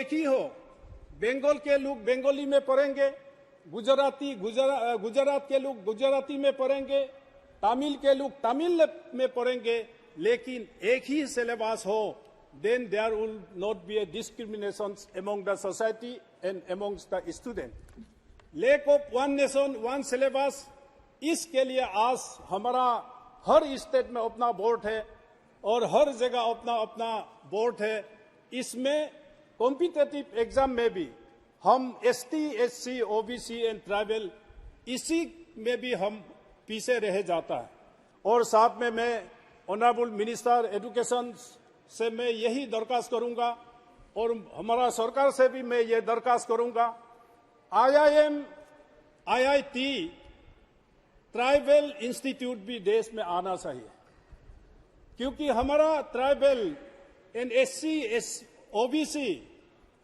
एक ही हो, बंगाल के लोग बंगाली में पढ़ेंगे, गुजरात के लोग गुजराती में पढ़ेंगे, तमिल के लोग तमिल में पढ़ेंगे, लेकिन एक ही सिलेबस हो, then there will not be a discrimination among the society and amongst the student. Lack of one nation, one syllabus, इसके लिए आज हमारा हर स्टेट में अपना बोर्ड है और हर जगह अपना अपना बोर्ड है। इसमें कॉम्पिटिटिव एग्जाम में भी हम ST, SC, OBC and tribal इसी में भी हम पीछे रह जाता है। और साथ में मैं ऑनरेबल मिनिस्टर एजुकेशन से मैं यही दरखास्त करूंगा और हमारा सरकार से भी मैं ये दरखास्त करूंगा, IIM, IIT, ट्राइबल इंस्टीट्यूट भी देश में आना चाहिए, क्योंकि हमारा ट्राइबल एंड एससी, ओबीसी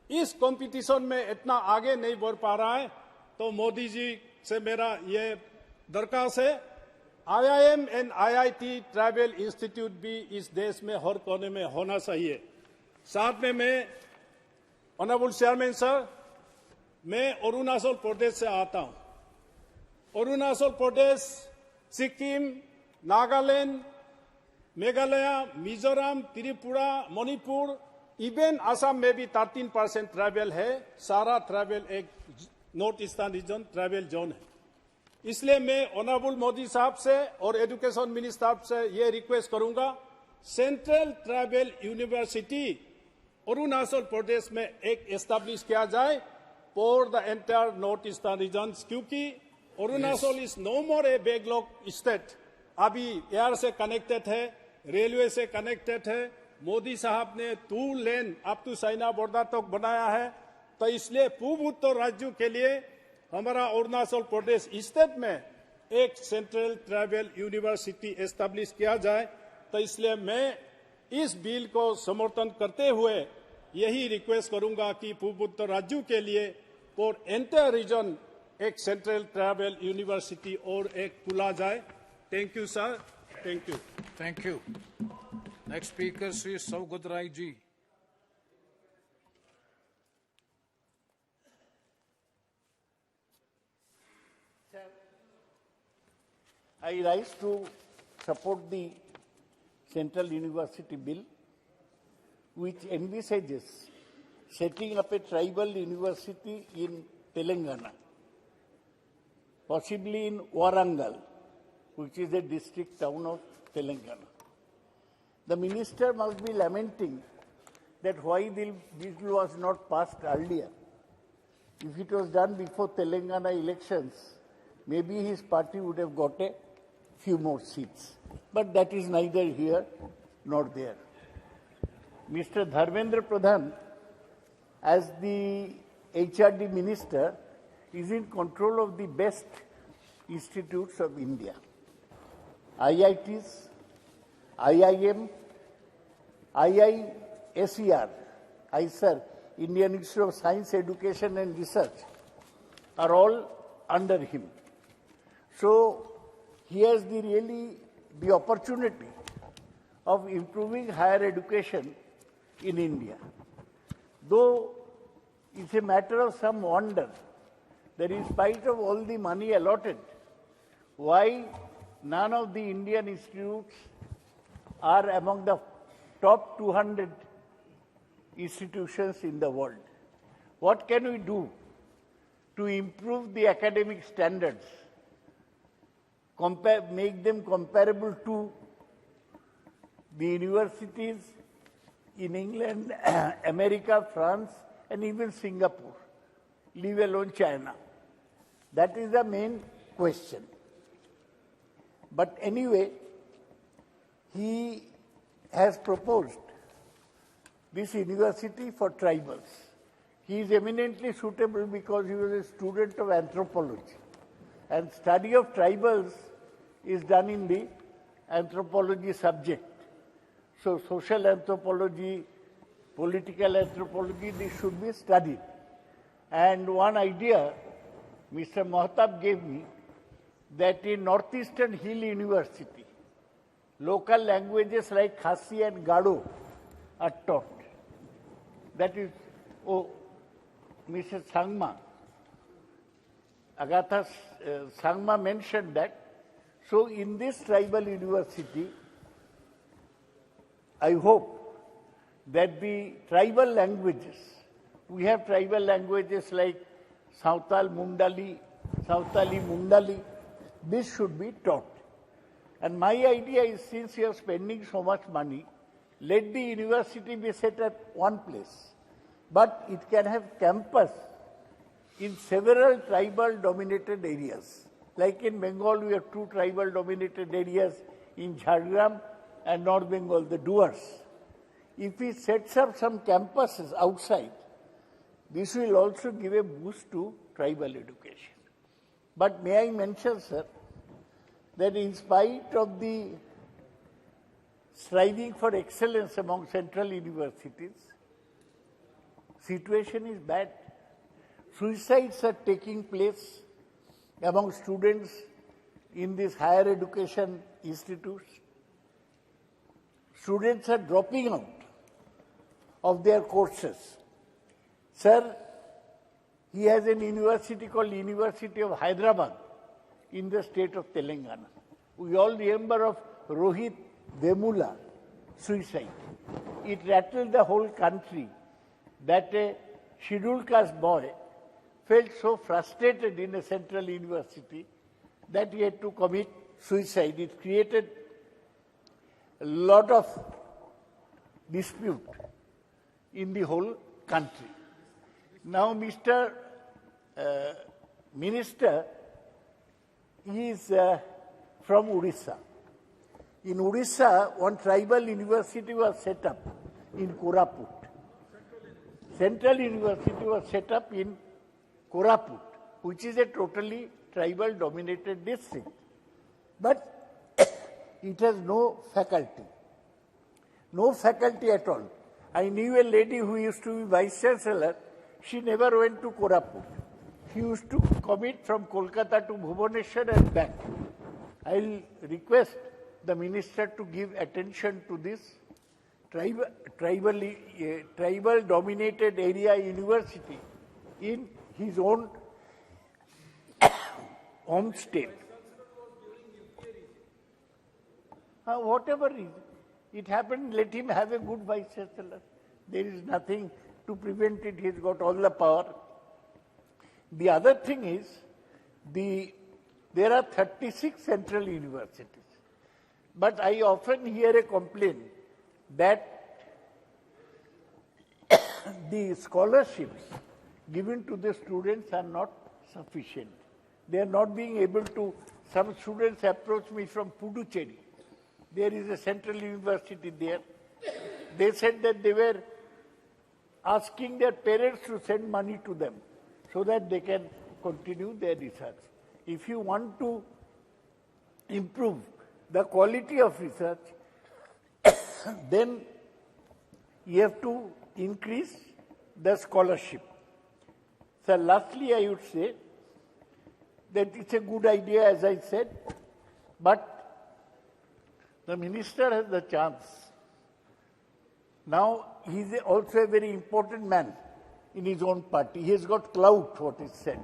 इस कंपटीशन में इतना आगे नहीं बढ़ पा रहा है। तो मोदी जी से मेरा ये दरखास्त है, IIM and IIT tribal institute भी इस देश में हर कोने में होना चाहिए। साथ में मैं ऑनरेबल चेयरमैन सर, मैं अरुणाचल प्रदेश से आता हूं। अरुणाचल प्रदेश, सिक्किम, नागालैंड, मेघालय, मिजोरम, त्रिपुरा, मणिपुर, इवन असम में भी 13% ट्राइबल है। सारा ट्राइबल एक north eastern reason tribal zone है। इसलिए मैं ऑनरेबल मोदी साहब से और एजुकेशन मिनिस्टर साहब से ये रिक्वेस्ट करूंगा, central tribal university Arunachal Pradesh में एक एस्टैब्लिश किया जाए for the entire north eastern region, क्योंकि Arunachal is no more a backlog state. अभी एयर से कनेक्टेड है, रेलवे से कनेक्टेड है। मोदी साहब ने 2 lane up to China border तक बनाया है। तो इसलिए पूर्व उत्तर राज्यों के लिए हमारा अरुणाचल प्रदेश स्टेट में एक सेंट्रल ट्राइबल यूनिवर्सिटी एस्टैब्लिश किया जाए। तो इसलिए मैं इस बिल को समर्थन करते हुए यही रिक्वेस्ट करूंगा कि पूर्व उत्तर राज्यों के लिए फॉर एंटायर रीजन एक सेंट्रल ट्राइबल यूनिवर्सिटी और एक खुला जाए। Thank you sir, thank you. Thank you. Next speaker Shri Saugata Roy ji. I rise to support the Central University Bill, which envisages setting up a tribal university in Telangana, possibly in Warangal, which is a district town of Telangana. The minister must be lamenting that why the bill was not passed earlier. If it was done before Telangana elections, maybe his party would have got a few more seats. But that is neither here nor there. Mr. Dharmendra Pradhan, as the HRD minister, is in control of the best institutes of India. IITs, IIM, IISER, ISER, Indian Institute of Science, Education and Research, are all under him. So he has the opportunity of improving higher education in India. Though it's a matter of some wonder that in spite of all the money allotted, why none of the Indian institutes are among the top 200 institutions in the world. What can we do to improve the academic standards, make them comparable to the universities in England, America, France, and even Singapore, leave alone China? That is the main question. But anyway, he has proposed this university for tribals. He is eminently suitable because he was a student of anthropology. And study of tribals is done in the anthropology subject. So social anthropology, political anthropology, this should be studied. And one idea Mr. Mahtab gave me, that in Northeastern Hill University, local languages like Khasi and Gado are taught. That is Oh, Mrs. Sangma, Agatha Sangma mentioned that. So in this tribal university, I hope that the tribal languages, we have tribal languages like Sautali Mundali, this should be taught. And my idea is, since you are spending so much money, let the university be set at one place. But it can have campus in several tribal dominated areas. Like in Bengal, we have 2 tribal dominated areas in Jhargram and North Bengal, the Duars. If he sets up some campuses outside, this will also give a boost to tribal education. But may I mention, sir, that in spite of the striving for excellence among central universities, situation is bad. Suicides are taking place among students in these higher education institutes. Students are dropping out of their courses. Sir, he has a university called University of Hyderabad in the state of Telangana. We all remember of Rohit Vemula suicide. It rattled the whole country that a scheduled caste boy felt so frustrated in a central university that he had to commit suicide. It created a lot of dispute in the whole country. Now, Mr. Minister, he is from Odisha. In Odisha, one tribal university was set up in Koraput. Central University was set up in Koraput, which is a totally tribal dominated district. But it has no faculty. No faculty at all. I knew a lady who used to be vice chancellor. She never went to Koraput. She used to commute from Kolkata to Bhubaneswar and back. I'll request the minister to give attention to this tribal dominated area university in his own home state. Whatever it happened, let him have a good vice chancellor. There is nothing to prevent it. He's got all the power. The other thing is, there are 36 central universities. But I often hear a complaint that the scholarships given to the students are not sufficient. They are not being able to. Some students approach me from Puducherry. There is a central university there. They said that they were asking their parents to send money to them so that they can continue their research. If you want to improve the quality of research, then you have to increase the scholarship. So lastly, I would say that it's a good idea, as I said, but the minister has the chance. Now, he is also a very important man in his own party. He has got clout, what is said.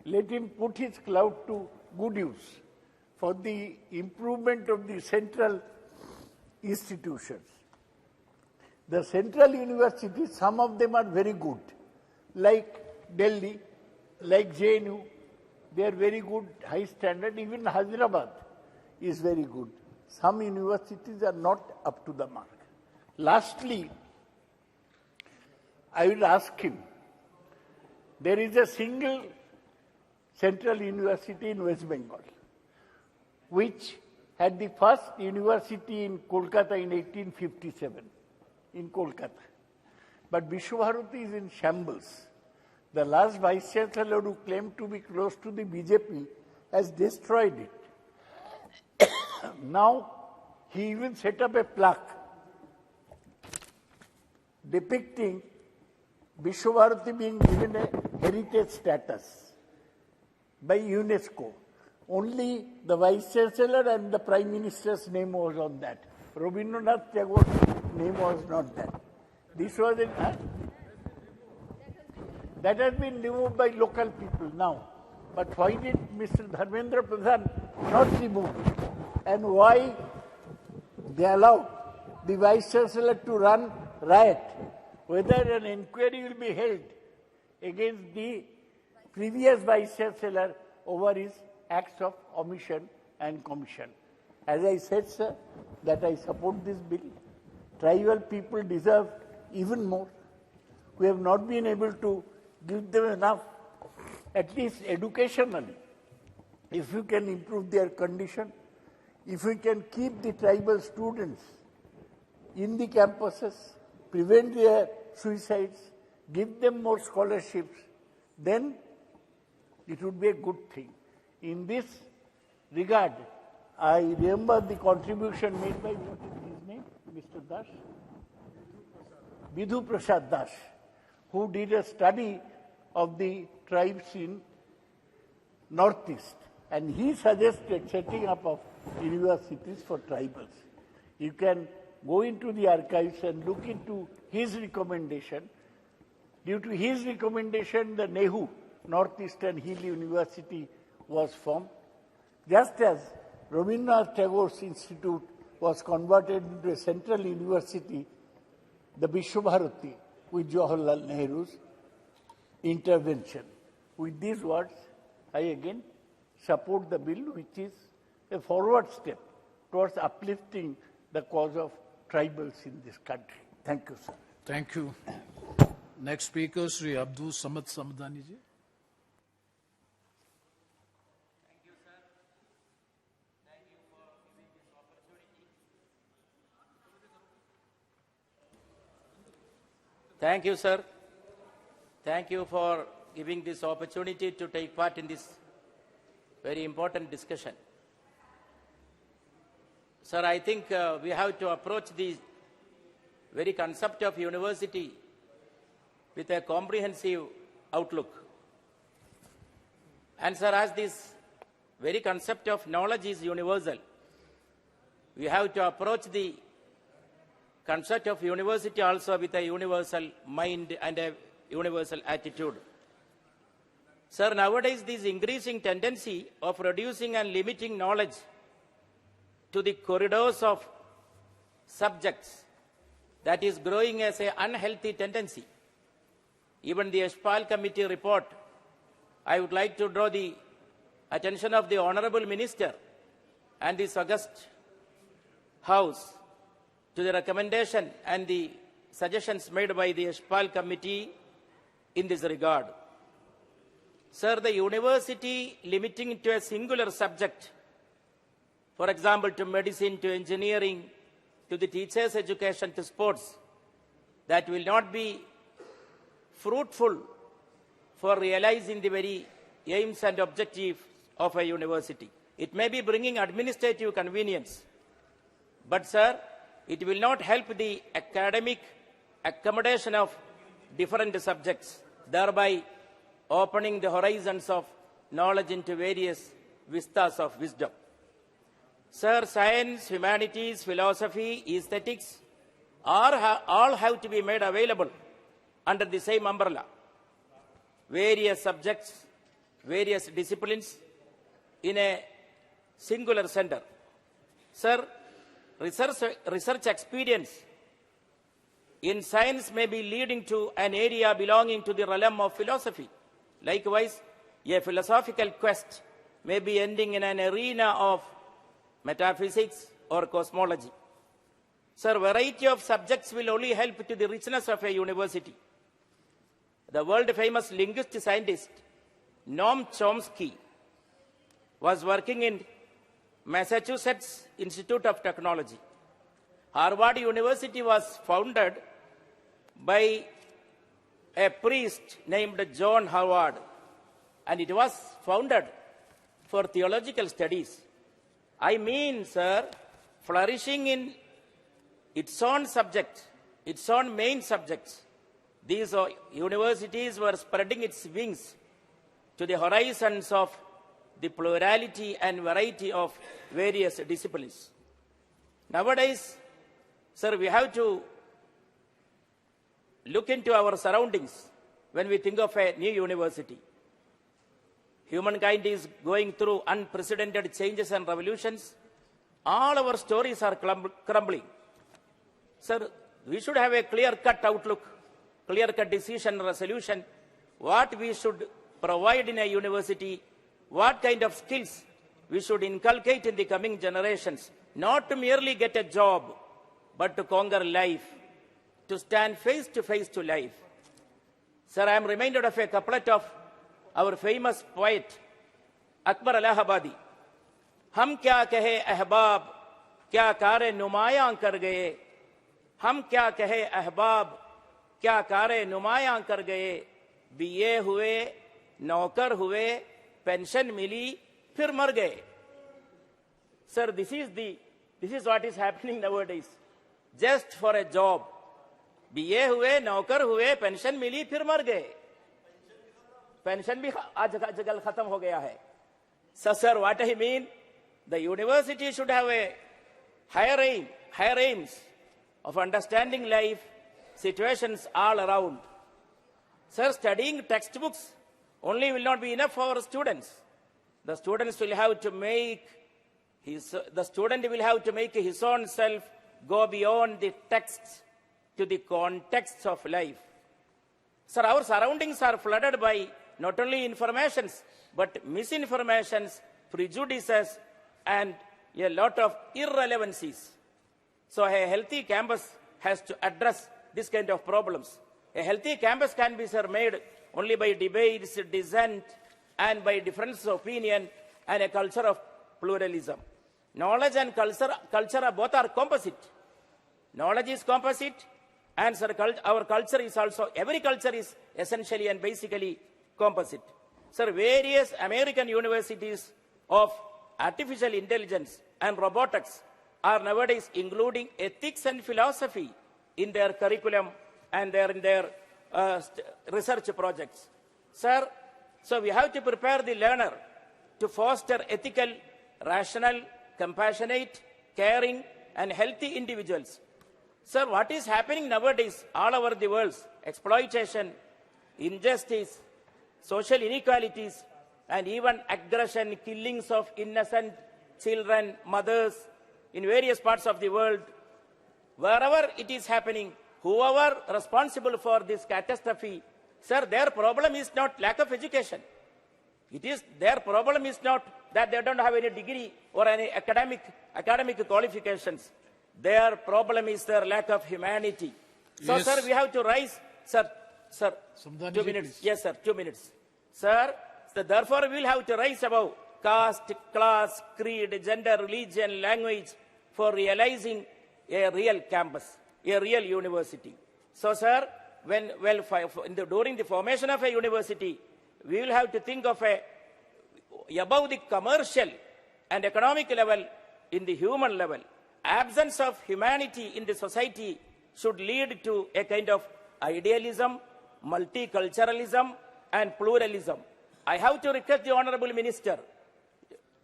Let him put his clout to good use for the improvement of the central institutions. The central universities, some of them are very good, like Delhi, like JNU. They are very good, high standard. Even Hyderabad is very good. Some universities are not up to the mark. Lastly, I will ask him, there is a single central university in West Bengal, which had the first university in Kolkata in 1857, in Kolkata. But Vishwabharati is in shambles. The last vice chancellor, who claimed to be close to the BJP, has destroyed it. Now, he even set up a plaque depicting Vishwabharati being given a heritage status by UNESCO. Only the vice chancellor and the prime minister's name was on that. Rabindranath Tagore's name was not that. This was in That has been removed by local people now. But why did Mr. Dharmendra Pradhan not remove it? And why they allowed the Vice Chancellor to run riot? Whether an inquiry will be held against the previous Vice Chancellor over his acts of omission and commission. As I said, sir, that I support this bill. Tribal people deserve even more. We have not been able to give them enough, at least educationally. If we can improve their condition, if we can keep the tribal students in the campuses, prevent their suicides, give them more scholarships, then it would be a good thing. In this regard, I remember the contribution made by, what is his name, Mr. Das? Bidhu Prasad Das, who did a study of the tribes in Northeast. And he suggested setting up of universities for tribals. You can go into the archives and look into his recommendation. Due to his recommendation, the Nehu Northeastern Hill University was formed. Just as Rabindranath Tagore's Institute was converted into a central university, the Vishwabharati, with Jawaharlal Nehru's intervention. With these words, I again support the bill, which is a forward step towards uplifting the cause of tribals in this country. Thank you, sir. Thank you. Next speaker, Sri Abdul Samad Samadani ji. Thank you, sir. Thank you for giving this opportunity to take part in this very important discussion. Sir, I think we have to approach the very concept of university with a comprehensive outlook. And sir, as this very concept of knowledge is universal, we have to approach the concept of university also with a universal mind and a universal attitude. Sir, nowadays this increasing tendency of reducing and limiting knowledge to the corridors of subjects, that is growing as an unhealthy tendency. Even the HCN committee report, I would like to draw the attention of the Honorable Minister and this august House to the recommendation and the suggestions made by the HCN committee in this regard. Sir, the university limiting to a singular subject, for example, to medicine, to engineering, to the teachers' education, to sports, that will not be fruitful for realizing the very aims and objectives of a university. It may be bringing administrative convenience, but, sir, it will not help the academic accommodation of different subjects, thereby opening the horizons of knowledge into various vistas of wisdom. Sir, science, humanities, philosophy, aesthetics all have to be made available under the same umbrella. Various subjects, various disciplines in a singular center. Sir, research experience in science may be leading to an area belonging to the realm of philosophy. Likewise, a philosophical quest may be ending in an arena of metaphysics or cosmology. Sir, variety of subjects will only help to the richness of a university. The world-famous linguist scientist Noam Chomsky was working in Massachusetts Institute of Technology. Harvard University was founded by a priest named John Howard, and it was founded for theological studies. I mean, sir, flourishing in its own subject, its own main subjects. These universities were spreading its wings to the horizons of the plurality and variety of various disciplines. Nowadays, sir, we have to look into our surroundings. when we think of a new university. Humankind is going through unprecedented changes and revolutions. All our stories are crumbling. Sir, we should have a clear-cut outlook, clear-cut decision, resolution, what we should provide in a university, what kind of skills we should inculcate in the coming generations, not to merely get a job, but to conquer life, to stand face to face to life. Sir, I am reminded of a couplet of our famous poet, Akbar Allahabadi. हम क्या कहे अहबाब क्या कारे नुमायां कर गए, हम क्या कहे अहबाब क्या कारे नुमायां कर गए, बीए हुए नौकर हुए पेंशन मिली फिर मर गए. Sir, this is what is happening nowadays. Just for a job, BA हुए नौकर हुए पेंशन मिली फिर मर गए. पेंशन भी आजकल खत्म हो गया है. So, sir, what I mean, the university should have a higher aims of understanding life, situations all around. Sir, studying textbooks only will not be enough for our students. The student will have to make his own self go beyond the texts to the context of life. Sir, our surroundings are flooded by not only informations, but misinformations, prejudices, and a lot of irrelevancies. So a healthy campus has to address this kind of problems. A healthy campus can be, sir, made only by debates, dissent, and by difference of opinion and a culture of pluralism. Knowledge and culture both are composite. Knowledge is composite, and sir, our culture is also, every culture is essentially and basically composite. Sir, various American universities of artificial intelligence and robotics are nowadays including ethics and philosophy in their curriculum and in their research projects. Sir, so we have to prepare the learner to foster ethical, rational, compassionate, caring, and healthy individuals. Sir, what is happening nowadays all over the world? Exploitation, injustice, social inequalities, and even aggression, killings of innocent children, mothers, in various parts of the world. Wherever it is happening, whoever responsible for this catastrophe, sir, their problem is not lack of education. Their problem is not that they don't have any degree or any academic qualifications. Their problem is their lack of humanity. So, Yes. sir, we have to rise. Sir, Samdani 2 ji, minutes. please. Yes, sir, 2 minutes. Sir, so therefore we will have to rise above caste, class, creed, gender, religion, language for realizing a real campus, a real university. So, sir, during the formation of a university, we will have to think of above the commercial and economic level, in the human level. Absence of humanity in the society should lead to a kind of idealism, multiculturalism, and pluralism. I have to request the Honorable Minister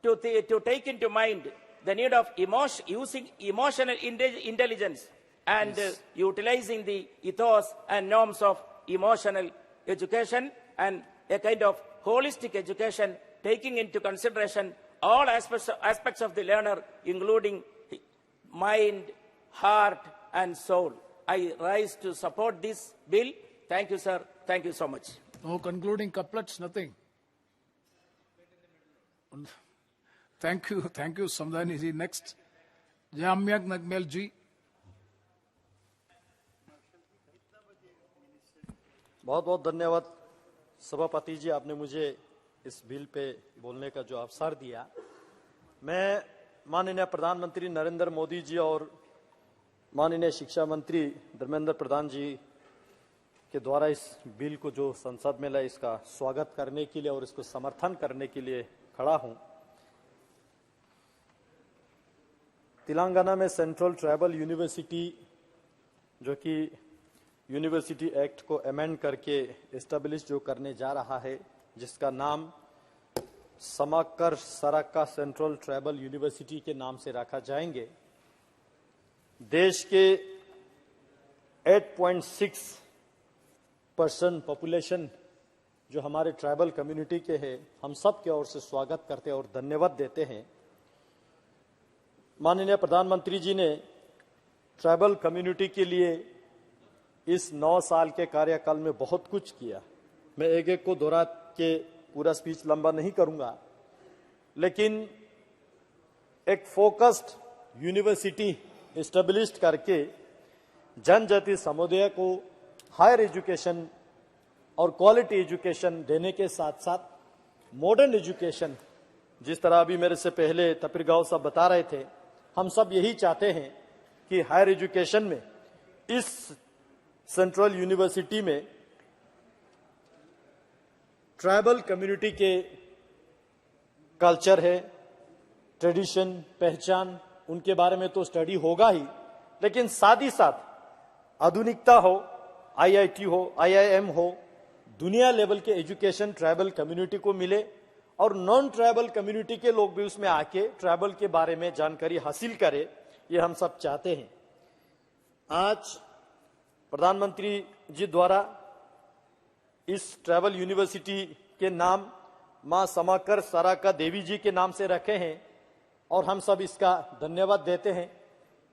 to take into mind the need of using emotional intelligence and utilizing the ethos and norms of emotional education and a kind of holistic education, taking into consideration all aspects of the learner, including mind, heart, and soul. I rise to support this bill. Thank you, sir. Thank you so much. No concluding couplets, nothing. Thank you, Samdani ji. Next, Jamyak Nagmel ji. बहुत बहुत धन्यवाद सभापति जी, आपने मुझे इस bill pay बोलने का जो अवसर दिया. मैं माननीय प्रधानमंत्री नरेंद्र मोदी जी और माननीय शिक्षा मंत्री धर्मेंद्र प्रधान जी के द्वारा इस बिल को जो संसद में लाए, इसका स्वागत करने के लिए और इसको समर्थन करने के लिए खड़ा हूं. तेलंगाना में सेंट्रल ट्राइबल यूनिवर्सिटी, जो कि यूनिवर्सिटी एक्ट को अमेंड करके एस्टेब्लिश जो करने जा रहा है, जिसका नाम समाकर सराका सेंट्रल ट्राइबल यूनिवर्सिटी के नाम से रखा जाएंगे. देश के 8.6 पर्सन पॉपुलेशन जो हमारे ट्राइबल कम्युनिटी के हैं, हम सब की ओर से स्वागत करते हैं और धन्यवाद देते हैं। माननीय प्रधानमंत्री जी ने ट्राइबल कम्युनिटी के लिए इस 9 साल के कार्यकाल में बहुत कुछ किया। मैं एक एक को दोहरा के पूरा स्पीच लंबा नहीं करूंगा, लेकिन एक फोकस्ड यूनिवर्सिटी एस्टेब्लिश करके जनजाति समुदाय को हायर एजुकेशन और क्वालिटी एजुकेशन देने के साथ साथ मॉडर्न एजुकेशन, जिस तरह अभी मेरे से पहले तपिरगांव साहब बता रहे थे, हम सब यही चाहते हैं कि हायर एजुकेशन में इस सेंट्रल यूनिवर्सिटी में ट्राइबल कम्युनिटी के कल्चर है, ट्रेडिशन, पहचान, उनके बारे में तो स्टडी होगा ही, लेकिन साथ ही साथ आधुनिकता हो, आईआईटी हो, आईआईएम हो, दुनिया लेवल के एजुकेशन ट्राइबल कम्युनिटी को मिले और नॉन ट्राइबल कम्युनिटी के लोग भी उसमें आके ट्राइबल के बारे में जानकारी हासिल करें, ये हम सब चाहते हैं। आज प्रधानमंत्री जी द्वारा इस ट्राइबल यूनिवर्सिटी के नाम मां समाकर सराका देवी जी के नाम से रखे हैं और हम सब इसका धन्यवाद देते हैं।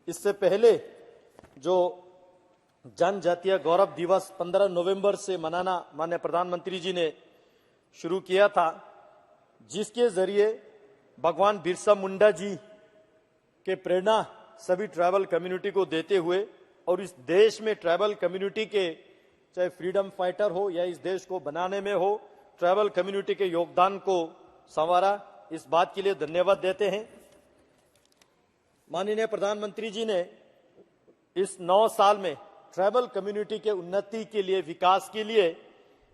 इससे पहले जो जनजातीय गौरव दिवस 15 नवंबर से मनाना माननीय प्रधानमंत्री जी ने शुरू किया था, जिसके जरिए भगवान बिरसा मुंडा जी के प्रेरणा सभी ट्राइबल कम्युनिटी को देते हुए और इस देश में ट्राइबल कम्युनिटी के चाहे फ्रीडम फाइटर हो या इस देश को बनाने में हो, ट्राइबल कम्युनिटी के योगदान को संवारा, इस बात के लिए धन्यवाद देते हैं। माननीय प्रधानमंत्री जी ने इस 9 साल में ट्राइबल कम्युनिटी के उन्नति के लिए, विकास के लिए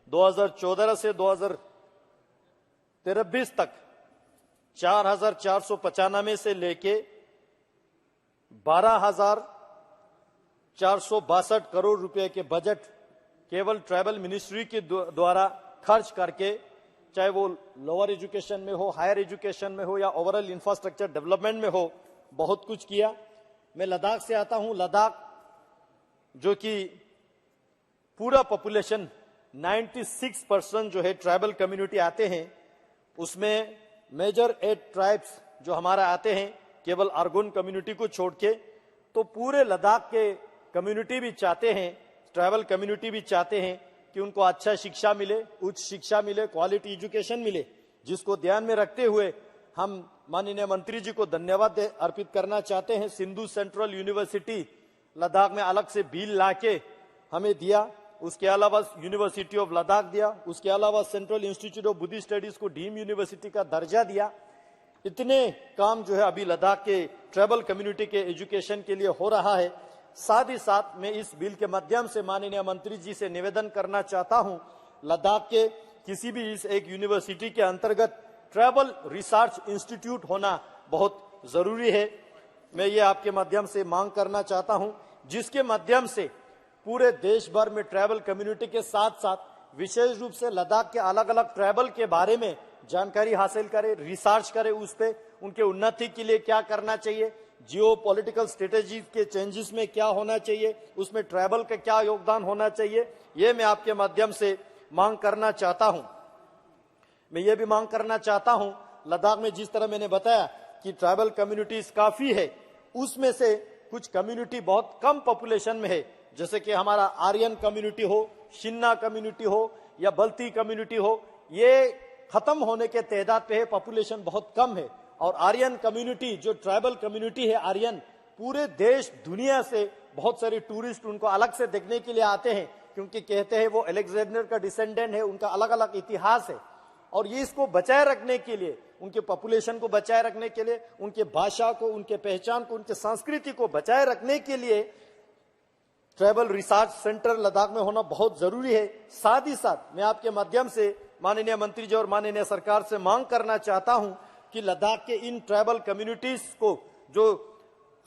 2014 से 2023 तक 4,495 से लेके 12,462 करोड़ रुपए के बजट केवल ट्राइबल मिनिस्ट्री के द्वारा खर्च करके, चाहे वो लोअर एजुकेशन में हो, हायर एजुकेशन में हो या ओवरऑल इंफ्रास्ट्रक्चर डेवलपमेंट में हो, बहुत कुछ किया। मैं लद्दाख से आता हूं। लद्दाख जो कि पूरा पॉपुलेशन 96% जो है ट्राइबल कम्युनिटी आते हैं, उसमें मेजर 8 ट्राइब्स जो हमारा आते हैं, केवल आर्गोन कम्युनिटी को छोड़ के, तो पूरे लद्दाख के कम्युनिटी भी चाहते हैं, ट्राइबल कम्युनिटी भी चाहते हैं कि उनको अच्छा शिक्षा मिले, उच्च शिक्षा मिले, क्वालिटी एजुकेशन मिले, जिसको ध्यान में रखते हुए हम माननीय मंत्री जी को धन्यवाद अर्पित करना चाहते हैं। सिंधु सेंट्रल यूनिवर्सिटी लद्दाख में अलग से बिल लाके हमें दिया, उसके अलावा यूनिवर्सिटी ऑफ लद्दाख दिया, उसके अलावा central institute of Buddhist studies को डीम यूनिवर्सिटी का दर्जा दिया। इतने काम जो है अभी लद्दाख के ट्राइबल कम्युनिटी के एजुकेशन के लिए हो रहा है। साथ ही साथ मैं इस बिल के माध्यम से माननीय मंत्री जी से निवेदन करना चाहता हूं, लद्दाख के किसी भी इस एक यूनिवर्सिटी के अंतर्गत ट्राइबल रिसर्च इंस्टीट्यूट होना बहुत जरूरी है। मैं ये आपके माध्यम से मांग करना चाहता हूं, जिसके माध्यम से पूरे देश भर में ट्राइबल कम्युनिटी के साथ साथ विशेष रूप से लद्दाख के अलग अलग ट्राइबल के बारे में जानकारी हासिल करे, रिसर्च करे, उस पे उनके उन्नति के लिए क्या करना चाहिए, जियो पॉलिटिकल स्ट्रेटेजी के चेंजेस में क्या होना चाहिए, उसमें ट्राइबल का क्या योगदान होना चाहिए, ये मैं आपके माध्यम से मांग करना चाहता हूं। मैं ये भी मांग करना चाहता हूं, लद्दाख में जिस तरह मैंने बताया कि ट्राइबल कम्युनिटीज काफी है, उसमें से कुछ कम्युनिटी बहुत कम पॉपुलेशन में है, जैसे कि हमारा आर्यन कम्युनिटी हो, शिन्ना कम्युनिटी हो या बल्ती कम्युनिटी हो, ये खत्म होने के तादाद पे है, पॉपुलेशन बहुत कम है। और आर्यन कम्युनिटी जो ट्राइबल कम्युनिटी है आर्यन, पूरे देश दुनिया से बहुत सारे टूरिस्ट उनको अलग से देखने के लिए आते हैं, क्योंकि कहते हैं वो अलेक्जेंडर का डिसेंडेंट है, उनका अलग अलग इतिहास है। और ये इसको बचाए रखने के लिए, उनके पॉपुलेशन को बचाए रखने के लिए, उनके भाषा को, उनके पहचान को, उनके संस्कृति को बचाए रखने के लिए ट्राइबल रिसर्च सेंटर लद्दाख में होना बहुत जरूरी है। साथ ही साथ मैं आपके माध्यम से माननीय मंत्री जी और माननीय सरकार से मांग करना चाहता हूं कि लद्दाख के इन ट्राइबल कम्युनिटीज को जो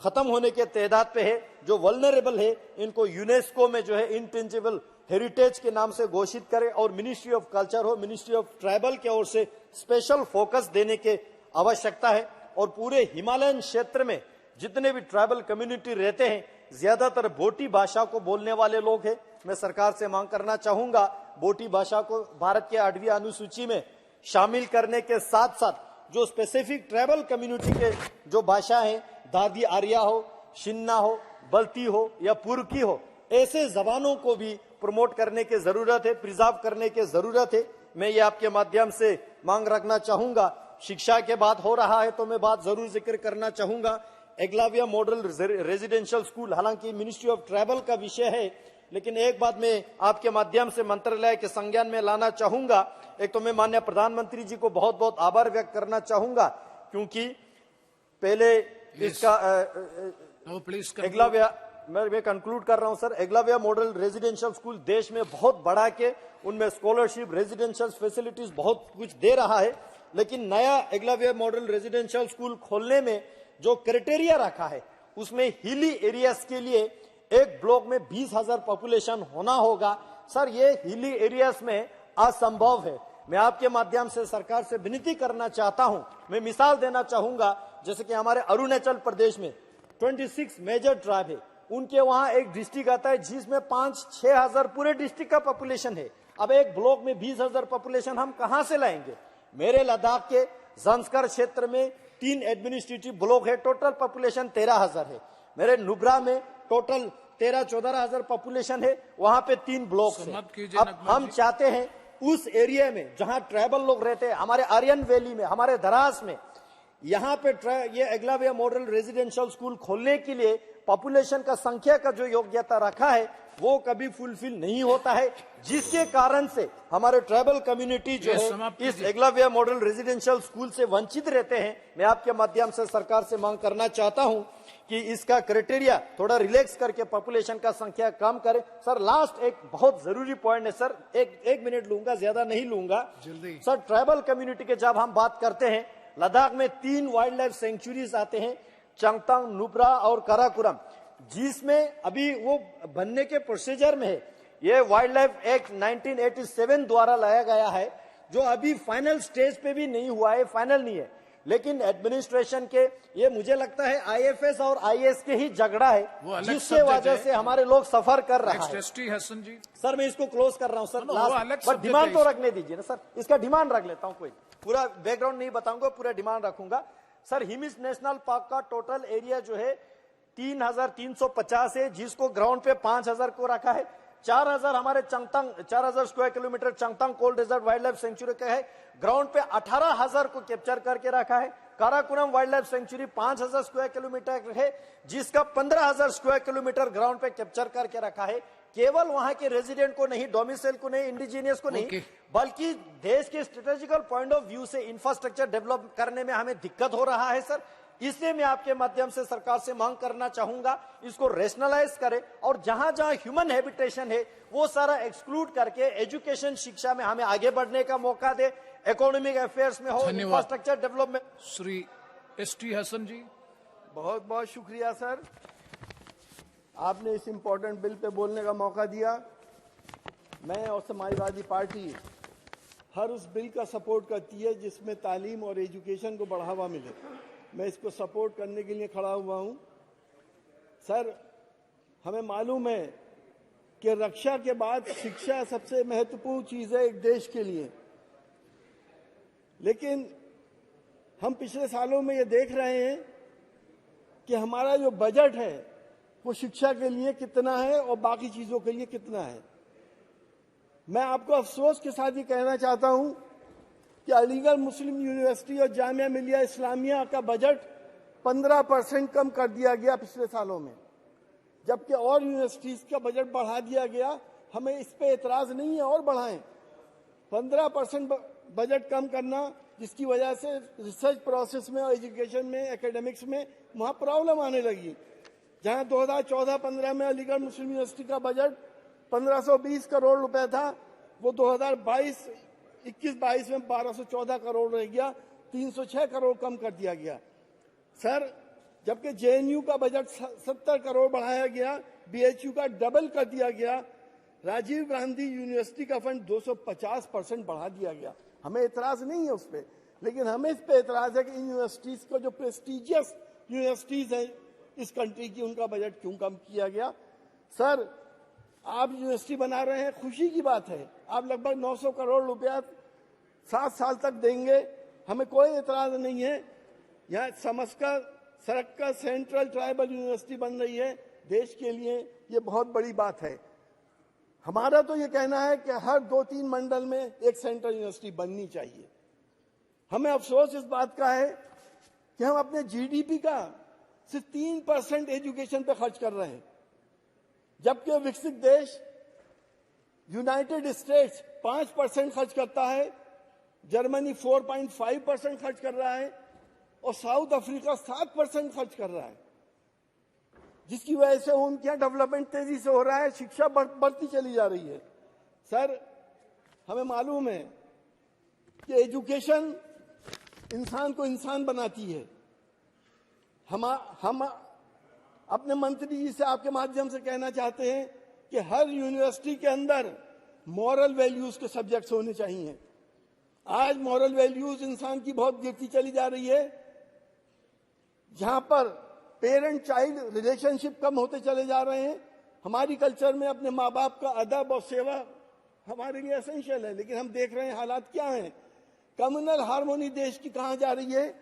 खत्म होने के तादाद पे है, जो वल्नरेबल है, इनको यूनेस्को में जो है इंटेंजिबल हेरिटेज के नाम से घोषित करे और मिनिस्ट्री ऑफ कल्चर हो, मिनिस्ट्री ऑफ ट्राइबल की ओर से स्पेशल फोकस देने की आवश्यकता है। और पूरे हिमालयन क्षेत्र में जितने भी ट्राइबल कम्युनिटी रहते हैं, ज्यादातर बोटी भाषा को बोलने वाले लोग हैं। मैं सरकार से मांग करना चाहूंगा बोटी भाषा को भारत के 8वीं अनुसूची में शामिल करने के साथ साथ जो स्पेसिफिक ट्राइबल कम्युनिटी के जो भाषा है, दादी आर्या हो, शिन्ना हो, बल्ती हो या पुरकी हो, ऐसे जबानों को भी प्रमोट करने की जरूरत है, प्रिजर्व करने की जरूरत है। मैं ये आपके माध्यम से मांग रखना चाहूंगा। शिक्षा के बात हो रहा है तो मैं बात जरूर जिक्र करना चाहूंगा। एकलव्य मॉडल रेजिडेंशियल स्कूल, हालांकि मिनिस्ट्री ऑफ ट्राइबल का विषय है, लेकिन एक बात मैं आपके माध्यम से मंत्रालय के संज्ञान में लाना चाहूंगा। एक तो मैं माननीय प्रधानमंत्री जी को बहुत बहुत आभार व्यक्त करना चाहूंगा, क्योंकि पहले इसका एकलव्य, मैं कंक्लूड कर रहा हूं sir, Eklavya model residential school देश में बहुत बढ़ा के उनमें स्कॉलरशिप, रेजिडेंशियल फैसिलिटीज बहुत कुछ दे रहा है। लेकिन नया एकलव्य मॉडल रेजिडेंशियल स्कूल खोलने में जो क्राइटेरिया रखा है उसमें हिली एरियाज के लिए एक ब्लॉक में 20,000 पॉपुलेशन होना होगा। सर ये हिली एरियाज में असंभव है। मैं आपके माध्यम से सरकार से विनती करना चाहता हूं, मैं मिसाल देना चाहूंगा, जैसे कि हमारे अरुणाचल प्रदेश में 26 मेजर ट्राइब है, उनके वहां एक डिस्ट्रिक्ट आता है जिसमें 5-6 हजार पूरे डिस्ट्रिक्ट का पॉपुलेशन है। अब एक ब्लॉक में 20,000 पॉपुलेशन हम कहां से लाएंगे? मेरे लद्दाख के जंस्कर क्षेत्र में 3 एडमिनिस्ट्रेटिव ब्लॉक है, टोटल पॉपुलेशन 13,000 है। मेरे नुब्रा में टोटल 13-14 हजार पॉपुलेशन है, वहां पे 3 ब्लॉक है। अब हम चाहते हैं उस एरिया में जहां ट्राइबल लोग रहते हैं, हमारे आर्यन वैली में, हमारे दरास में, यहाँ पे ये एकलव्य मॉडल रेजिडेंशियल स्कूल खोलने के लिए पॉपुलेशन का संख्या का जो योग्यता रखा है वो कभी फुलफिल नहीं होता है, जिसके कारण से हमारे ट्राइबल कम्युनिटी जो है इस एकलव्य मॉडल रेजिडेंशियल स्कूल से वंचित रहते हैं। मैं आपके माध्यम से सरकार से मांग करना चाहता हूं कि इसका क्राइटेरिया थोड़ा रिलैक्स करके पॉपुलेशन का संख्या कम करे। सर लास्ट एक बहुत जरूरी पॉइंट है सर, एक मिनट लूंगा, ज्यादा नहीं लूंगा जल्दी। सर ट्राइबल कम्युनिटी के जब हम बात करते हैं, लद्दाख में 3 वाइल्ड लाइफ सेंचुरीज आते हैं, चंगतांग, नुब्रा और काराकोरम, जिसमें अभी वो बनने के प्रोसीजर में है। ये वाइल्ड लाइफ एक्ट 1987 द्वारा लाया गया है, जो अभी फाइनल स्टेज पे भी नहीं हुआ है, फाइनल नहीं है। लेकिन एडमिनिस्ट्रेशन के, ये मुझे लगता है आईएफएस और आईएएस के ही झगड़ा है, जिसके वजह से हमारे लोग सफर कर रहा है। सर मैं इसको क्लोज कर रहा हूं सर, लास्ट डिमांड तो रखने दीजिए ना सर, इसका डिमांड रख लेता हूं, कोई पूरा बैकग्राउंड नहीं बताऊंगा, पूरा डिमांड रखूंगा। सर हिमिस नेशनल पार्क का टोटल एरिया जो है 3,350 है, जिसको ग्राउंड पे 5,000 को रखा है। 4,000 हमारे Changthang, 4,000 square kilometre Changthang cold reserve wildlife sanctuary का है, ग्राउंड पे 18,000 को कैप्चर करके रखा है। Karakoram wild life sanctuary 5,000 square kilometre है, जिसका 15,000 स्क्वायर किलोमीटर ग्राउंड पे कैप्चर करके रखा है। केवल वहां के रेजिडेंट को नहीं, डोमिसाइल को नहीं, इंडिजीनियस को नहीं, बल्कि देश के स्ट्रेटेजिकल पॉइंट ऑफ व्यू से इंफ्रास्ट्रक्चर डेवलप करने में हमें दिक्कत हो रहा है सर। इसलिए मैं आपके माध्यम से सरकार से मांग करना चाहूंगा, इसको रेशनलाइज करें और जहां जहां ह्यूमन हैबिटेशन है वो सारा एक्सक्लूड करके एजुकेशन, शिक्षा में हमें आगे बढ़ने का मौका दे, इकोनॉमिक अफेयर्स में हो, infrastructure development. Shri S T Hasan ji, बहुत बहुत शुक्रिया सर, आपने इस इम्पोर्टेंट बिल पे बोलने का मौका दिया। मैं और समाजवादी पार्टी हर उस बिल का सपोर्ट करती है जिसमें तालीम और एजुकेशन को बढ़ावा मिले। मैं इसको सपोर्ट करने के लिए खड़ा हुआ हूं। सर हमें मालूम है कि रक्षा के बाद शिक्षा सबसे महत्वपूर्ण चीज है एक देश के लिए, लेकिन हम पिछले सालों में ये देख रहे हैं कि हमारा जो बजट है वो शिक्षा के लिए कितना है और बाकी चीजों के लिए कितना है। मैं आपको अफसोस के साथ ये कहना चाहता हूं कि अलीगढ़ मुस्लिम यूनिवर्सिटी और जामिया मिलिया इस्लामिया का बजट 15% कम कर दिया गया पिछले सालों में, जबकि और यूनिवर्सिटीज का बजट बढ़ा दिया गया। हमें इस पे एतराज नहीं है, और बढ़ाएं। 15% बजट कम करना, जिसकी वजह से रिसर्च प्रोसेस में और एजुकेशन में, एकेडमिक्स में वहां प्रॉब्लम आने लगी। जहां 2014-15 में अलीगढ़ मुस्लिम यूनिवर्सिटी का बजट 1520 करोड़ रुपए था, वो 2021-22 में 1214 करोड़ रह गया, 306 करोड़ कम कर दिया गया। सर जबकि जेएनयू का बजट 70 करोड़ बढ़ाया गया, बीएचयू का डबल कर दिया गया, राजीव गांधी यूनिवर्सिटी का फंड 250% बढ़ा दिया गया। हमें एतराज नहीं है उस पर, लेकिन हमें इस पे एतराज है कि इन यूनिवर्सिटीज को, जो प्रेस्टिजियस यूनिवर्सिटीज हैं, इस कंट्री की उनका बजट क्यों कम किया गया। सर, आप यूनिवर्सिटी बना रहे हैं, खुशी की बात है। आप लगभग 900 करोड़ रुपया 7 साल तक देंगे, हमें कोई एतराज नहीं है। यहाँ समझकर सड़क का सेंट्रल ट्राइबल यूनिवर्सिटी बन रही है, देश के लिए ये बहुत बड़ी बात है। हमारा तो ये कहना है कि हर 2-3 मंडल में एक सेंट्रल यूनिवर्सिटी बननी चाहिए। हमें अफसोस इस बात का है कि हम अपने जीडीपी का सिर्फ 3% एजुकेशन पे खर्च कर रहे हैं, जबकि विकसित देश यूनाइटेड स्टेट्स 5% खर्च करता है, जर्मनी 4.5% खर्च कर रहा है और साउथ अफ्रीका 7% खर्च कर रहा है, जिसकी वजह से उनके यहाँ डेवलपमेंट तेजी से हो रहा है, शिक्षा बढ़ती चली जा रही है। सर, हमें मालूम है कि एजुकेशन इंसान को इंसान बनाती है। हम अपने मंत्री जी से आपके माध्यम से कहना चाहते हैं कि हर यूनिवर्सिटी के अंदर मॉरल वैल्यूज के सब्जेक्ट्स होने चाहिए। आज मॉरल वैल्यूज इंसान की बहुत गिरती चली जा रही है, जहां पर पेरेंट चाइल्ड रिलेशनशिप कम होते चले जा रहे हैं। हमारी कल्चर में अपने माँ बाप का अदब और सेवा हमारे लिए एसेंशियल है, लेकिन हम देख रहे हैं हालात क्या हैं। कम्युनल हार्मोनी देश की कहाँ जा रही है,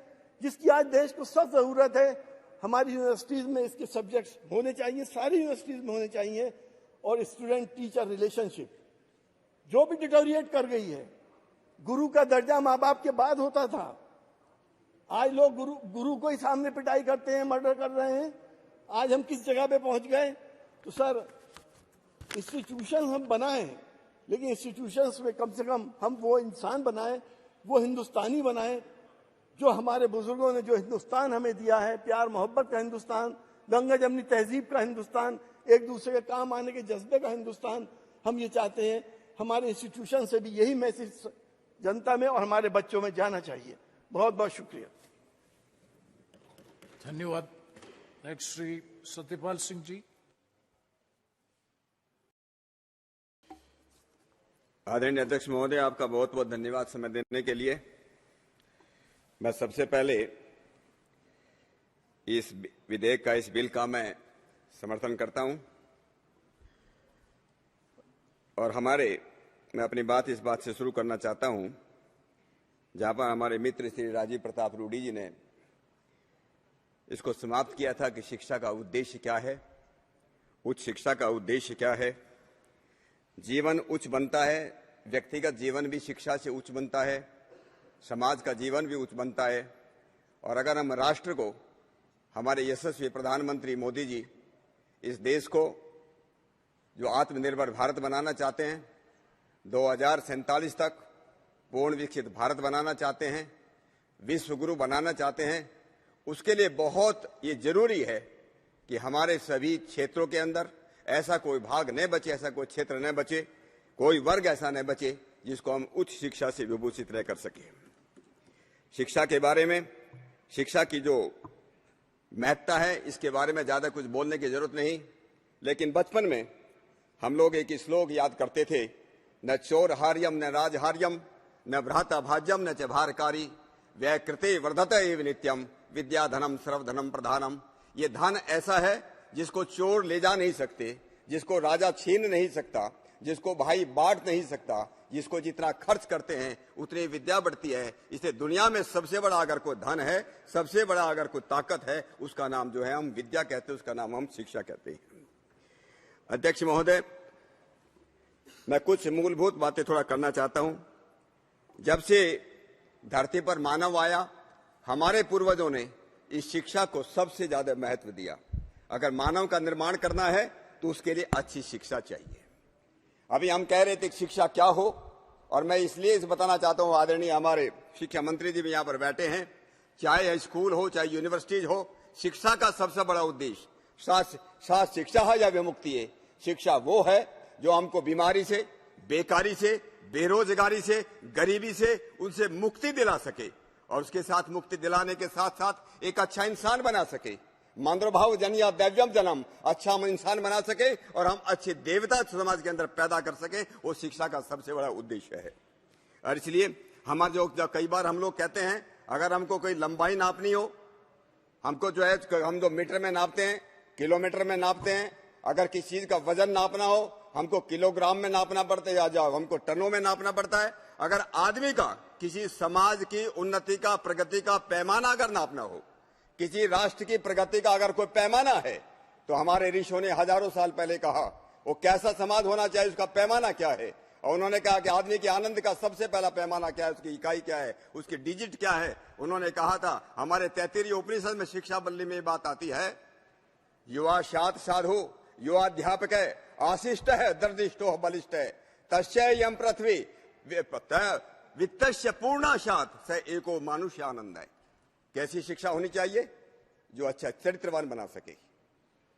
जिसकी आज देश को सख्त जरूरत है। हमारी यूनिवर्सिटीज में इसके सब्जेक्ट्स होने चाहिए, सारी यूनिवर्सिटीज में होने चाहिए। और स्टूडेंट टीचर रिलेशनशिप जो भी डिटोरिएट कर गई है, गुरु का दर्जा माँ बाप के बाद होता था, आज लोग गुरु को ही सामने पिटाई करते हैं, मर्डर कर रहे हैं। आज हम किस जगह पे पहुंच गए। तो सर, इंस्टीट्यूशन हम बनाएं, लेकिन इंस्टीट्यूशंस में कम से कम हम वो इंसान बनाएं, वो हिंदुस्तानी बनाएं जो हमारे बुजुर्गों ने जो हिंदुस्तान हमें दिया है, प्यार मोहब्बत का हिंदुस्तान, गंगा जमनी तहजीब का हिंदुस्तान, एक दूसरे के काम आने के जज्बे का हिंदुस्तान हम ये चाहते हैं। हमारे इंस्टीट्यूशन से भी यही मैसेज जनता में और हमारे बच्चों में जाना चाहिए। बहुत बहुत शुक्रिया। धन्यवाद। नेक्स्ट श्री सत्यपाल सिंह जी। आदरणीय अध्यक्ष महोदय, आपका बहुत बहुत धन्यवाद समय देने के लिए। मैं सबसे पहले इस विधेयक का, इस बिल का मैं समर्थन करता हूं और मैं अपनी बात इस बात से शुरू करना चाहता हूं जहां पर हमारे मित्र श्री राजीव प्रताप रूडी जी ने इसको समाप्त किया था कि शिक्षा का उद्देश्य क्या है, उच्च शिक्षा का उद्देश्य क्या है। जीवन उच्च बनता है, व्यक्तिगत जीवन भी शिक्षा से उच्च बनता है, समाज का जीवन भी उच्च बनता है। और अगर हम राष्ट्र को, हमारे यशस्वी प्रधानमंत्री मोदी जी इस देश को जो आत्मनिर्भर भारत बनाना चाहते हैं, 2047 तक पूर्ण विकसित भारत बनाना चाहते हैं, विश्व गुरु बनाना चाहते हैं, उसके लिए बहुत ये जरूरी है कि हमारे सभी क्षेत्रों के अंदर ऐसा कोई भाग न बचे, ऐसा कोई क्षेत्र न बचे, कोई वर्ग ऐसा न बचे जिसको हम उच्च शिक्षा से विभूषित न कर सके। शिक्षा के बारे में, शिक्षा की जो महत्ता है, इसके बारे में ज्यादा कुछ बोलने की जरूरत नहीं, लेकिन बचपन में हम लोग एक श्लोक याद करते थे, न चोर हार्यम न राजहार्यम न भ्राता भाज्यम न च भारकारी व्यकृते वर्धते एव नित्यम विद्या धनम सर्वधनम प्रधानम। ये धन ऐसा है जिसको चोर ले जा नहीं सकते, जिसको राजा छीन नहीं सकता, जिसको भाई बांट नहीं सकता, जिसको जितना खर्च करते हैं उतनी विद्या बढ़ती है। इसलिए दुनिया में सबसे बड़ा अगर कोई धन है, सबसे बड़ा अगर कोई ताकत है, उसका नाम जो है हम विद्या कहते हैं, उसका नाम हम शिक्षा कहते हैं। अध्यक्ष महोदय, मैं कुछ मूलभूत बातें थोड़ा करना चाहता हूं। जब से धरती पर मानव आया, हमारे पूर्वजों ने इस शिक्षा को सबसे ज्यादा महत्व दिया। अगर मानव का निर्माण करना है तो उसके लिए अच्छी शिक्षा चाहिए। अभी हम कह रहे थे कि शिक्षा क्या हो, और मैं इसलिए इस बताना चाहता हूं, आदरणीय हमारे शिक्षा मंत्री जी भी यहां पर बैठे हैं, चाहे स्कूल हो चाहे यूनिवर्सिटीज हो, शिक्षा का सबसे बड़ा उद्देश्य शास्त्र शिक्षा है या विमुक्ति है। शिक्षा वो है जो हमको बीमारी से, बेकारी से, बेरोजगारी से, गरीबी से, उनसे मुक्ति दिला सके, और उसके साथ मुक्ति दिलाने के साथ साथ एक अच्छा इंसान बना सके। मातृभाव जनिया दैव्यम जन्म, अच्छा हम इंसान बना सके और हम अच्छे देवता समाज के अंदर पैदा कर सके, वो शिक्षा का सबसे बड़ा उद्देश्य है। और इसलिए हमारे जो कई बार हम लोग कहते हैं, अगर हमको कोई लंबाई नापनी हो हमको जो है हम जो मीटर में नापते हैं, किलोमीटर में नापते हैं। अगर किसी चीज का वजन नापना हो हमको किलोग्राम में नापना पड़ता है या हमको टनों में नापना पड़ता है। अगर आदमी का किसी समाज की उन्नति का, प्रगति का पैमाना अगर नापना हो, किसी राष्ट्र की प्रगति का अगर कोई पैमाना है, तो हमारे ऋषियों ने हजारों साल पहले कहा वो कैसा समाज होना चाहिए, उसका पैमाना क्या है। और उन्होंने कहा कि आदमी के आनंद का सबसे पहला पैमाना क्या है, उसकी इकाई क्या है, उसकी डिजिट क्या है। उन्होंने कहा था, हमारे 33 उपनिषद में शिक्षा बल्ली में बात आती है, युवा शात साधु युवा अध्यापक है, आशिष्ट है, दर्दिष्टो बलिष्ठ है, तस्य यम पृथ्वी वित्तस्य पूर्णाशात स एको मानुष्य आनंद है। कैसी शिक्षा होनी चाहिए? जो अच्छा चरित्रवान बना सके,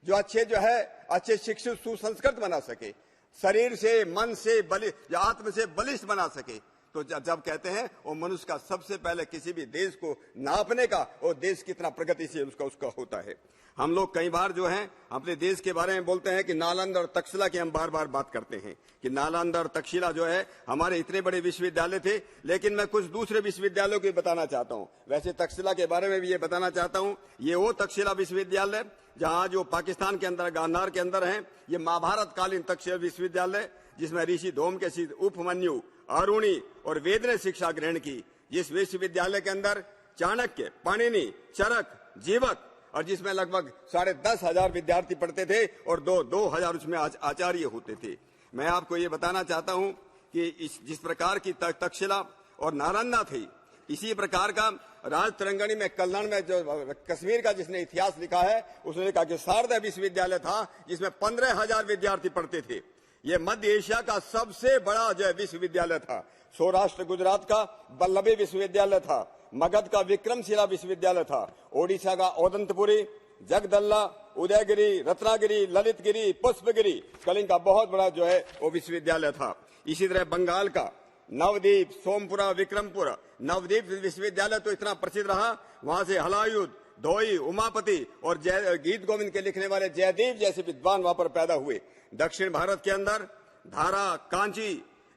जो अच्छे शिक्षित सुसंस्कृत बना सके, शरीर से, मन से बलिष्ठ, आत्म से बलिष्ठ बना सके। तो जब कहते हैं वो मनुष्य का सबसे पहले किसी भी देश को नापने का, वो देश कितना प्रगतिशील उसका होता है। हम लोग कई बार जो है अपने देश के बारे में बोलते हैं कि नालंदा और तक्षशिला की हम बार बार बात करते हैं कि नालंदा और तक्षशिला जो है हमारे इतने बड़े विश्वविद्यालय थे। लेकिन मैं कुछ दूसरे विश्वविद्यालयों को बताना चाहता हूं। वैसे तक्षशिला के बारे में भी ये बताना चाहता हूं, ये वो तक्षशिला विश्वविद्यालय जहां जो पाकिस्तान के अंदर गांधार के अंदर है, ये महाभारत कालीन तक्षशिला विश्वविद्यालय जिसमें ऋषि धूमकेतु, उपमन्यु, अरुणी और वेद ने शिक्षा ग्रहण की। जिस विश्वविद्यालय के अंदर चाणक्य, पाणिनि, चरक, जीवक और जिसमें लगभग 10,500 विद्यार्थी पढ़ते थे और 2,000 उसमें आचार्य होते थे। मैं आपको ये बताना चाहता हूं कि जिस प्रकार की तक्षशिला और नालंदा थी, इसी प्रकार का राज तरंगणी में कल्याण में जो कश्मीर का जिसने इतिहास लिखा है, उसने कहा कि शारदा विश्वविद्यालय था जिसमें 15,000 विद्यार्थी पढ़ते थे। ये मध्य एशिया का सबसे बड़ा जो विश्वविद्यालय था। सौराष्ट्र गुजरात का वल्लभी विश्वविद्यालय था, मगध का विक्रमशिला विश्वविद्यालय था, ओडिशा का औदंतपुरी, जगदल्ला, उदयगिरी, रत्नागिरी, ललितगिरी, पुष्पगिरी, कलिंग का बहुत बड़ा जो है वो विश्वविद्यालय था। इसी तरह बंगाल का नवदीप, सोमपुरा, विक्रमपुर, नवदीप विश्वविद्यालय तो इतना प्रसिद्ध रहा, वहां से हलायुध, धोई, उमापति और गीत गोविंद के लिखने वाले जयदेव जैसे विद्वान वहां पर पैदा हुए। दक्षिण भारत के अंदर धारा, कांची,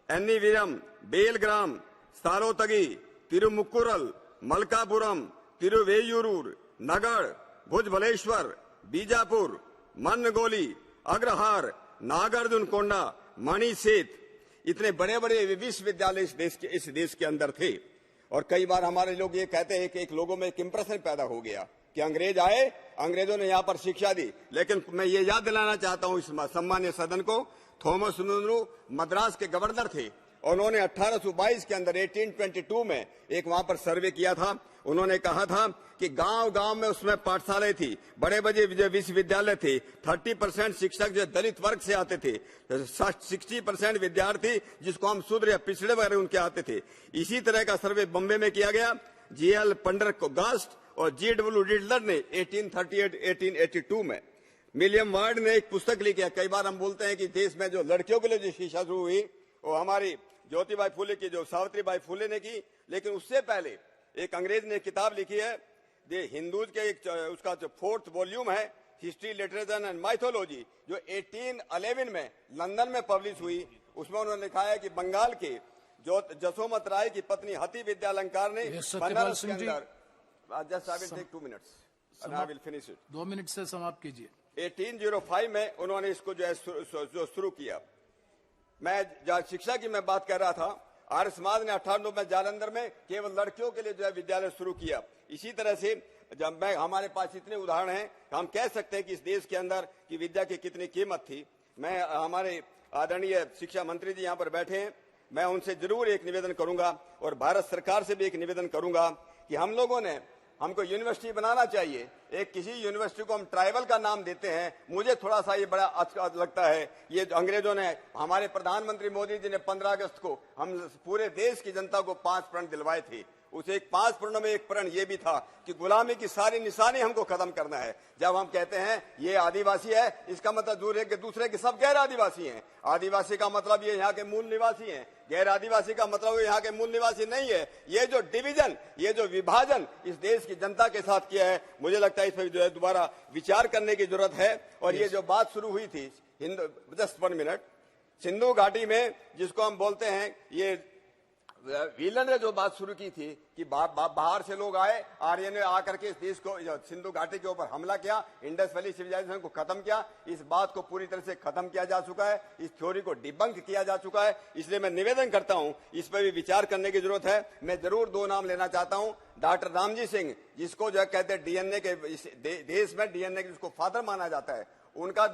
एन्नीवीरम, बेलग्राम, सालोतगी, तिरुमुक्कुरल, मलकापुरम, तिरुवेयूरूर, नगड़, भुजबलेश्वर, बीजापुर, मनगोली, अग्रहार, नागार्जुन कोंडा, मणिसेत, इतने बड़े बड़े विश्वविद्यालय इस देश के अंदर थे। और कई बार हमारे लोग ये कहते हैं कि एक लोगों में एक इंप्रेशन पैदा हो गया कि अंग्रेज आए, अंग्रेजों ने यहाँ पर शिक्षा दी। लेकिन मैं ये याद दिलाना चाहता हूँ इस सम्मान्य सदन को, थॉमस मुनरो मद्रास के गवर्नर थे। उन्होंने 1822 के अंदर 1822 में एक वहां पर सर्वे किया था। उन्होंने कहा था कि गांव-गांव में उसमें पाठशालाएं थी, बड़े बड़े विश्वविद्यालय थे, 30% शिक्षक जो दलित वर्ग से आते थे, 60% विद्यार्थी जिसको हम शूद्र या पिछड़े वगैरह उनके आते थे। इसी तरह का सर्वे बॉम्बे में किया गया। जीएल पेंडरगास्ट और जीडब्ल्यू रिडलर ने 1838-1882 में, विलियम वार्ड ने एक पुस्तक लिखी है। कई बार हम बोलते हैं कि देश में जो लड़कियों के लिए जो शिक्षा शुरू हुई वो हमारी ज्योतिबाई फुले की, जो सावित्रीबाई फुले ने की। लेकिन उससे पहले एक अंग्रेज ने किताब लिखी है द हिंदूज के, उसका जो 4th वॉल्यूम है, हिस्ट्री, लिटरेचर एंड माइथोलॉजी, जो 1811 में लंदन में पब्लिश हुई। उसमें उन्होंने लिखा है कि बंगाल के जो जसोमत राय की पत्नी हति विद्यालंकार ने बनारस के अंदर, just I will take 2 minutes and I will finish it, 2 minute से समाप्त कीजिए। 1805 में उन्होंने इसको जो है शुरू किया। मैं जहाँ शिक्षा की मैं बात कर रहा था, आर्य समाज ने 1892 में जालंधर में केवल लड़कियों के लिए जो है विद्यालय शुरू किया। इसी तरह से जब मैं, हमारे पास इतने उदाहरण हैं, हम कह सकते हैं कि इस देश के अंदर की विद्या की कितनी कीमत थी। मैं, हमारे आदरणीय शिक्षा मंत्री जी यहाँ पर बैठे हैं, मैं उनसे जरूर एक निवेदन करूंगा और भारत सरकार से भी एक निवेदन करूंगा कि हम लोगों ने, हमको यूनिवर्सिटी बनाना चाहिए। एक किसी यूनिवर्सिटी को हम ट्राइबल का नाम देते हैं, मुझे थोड़ा सा ये बड़ा अच्छा लगता है। ये अंग्रेजों ने, हमारे प्रधानमंत्री मोदी जी ने 15 अगस्त को हम पूरे देश की जनता को 5 प्रण दिलवाए थे। उस एक 5 प्रणों में एक प्रण ये भी था कि गुलामी की सारी निशानी हमको खत्म करना है। जब हम कहते हैं ये आदिवासी है, इसका मतलब दूर है कि दूसरे के सब गैर आदिवासी हैं। आदिवासी का मतलब ये यहाँ के मूल निवासी हैं, गैर आदिवासी का मतलब यहाँ के मूल निवासी नहीं है। ये जो डिवीजन, ये जो विभाजन इस देश की जनता के साथ किया है, मुझे लगता है इस पर जो है दोबारा विचार करने की जरूरत है। और ये जो बात शुरू हुई थी, जस्ट 1 मिनट, सिंधु घाटी में जिसको हम बोलते हैं, ये व्हीलन ने जो बात शुरू की थी कि बाहर से लोग आए, आर्य ने आकर के इस देश को सिंधु घाटी के ऊपर हमला किया, इंडस वैली सिविलाइजेशन को खत्म किया, इस बात को पूरी तरह से खत्म किया जा चुका है, इस थ्योरी को डिबंक किया जा चुका है। इसलिए मैं निवेदन करता हूं, इस पर भी विचार करने की जरूरत है। मैं जरूर 2 नाम लेना चाहता हूं। डॉक्टर रामजी सिंह, जिसको जो कहते हैं डीएनए के देश में डीएनए के जिसको फादर माना जाता है, उनका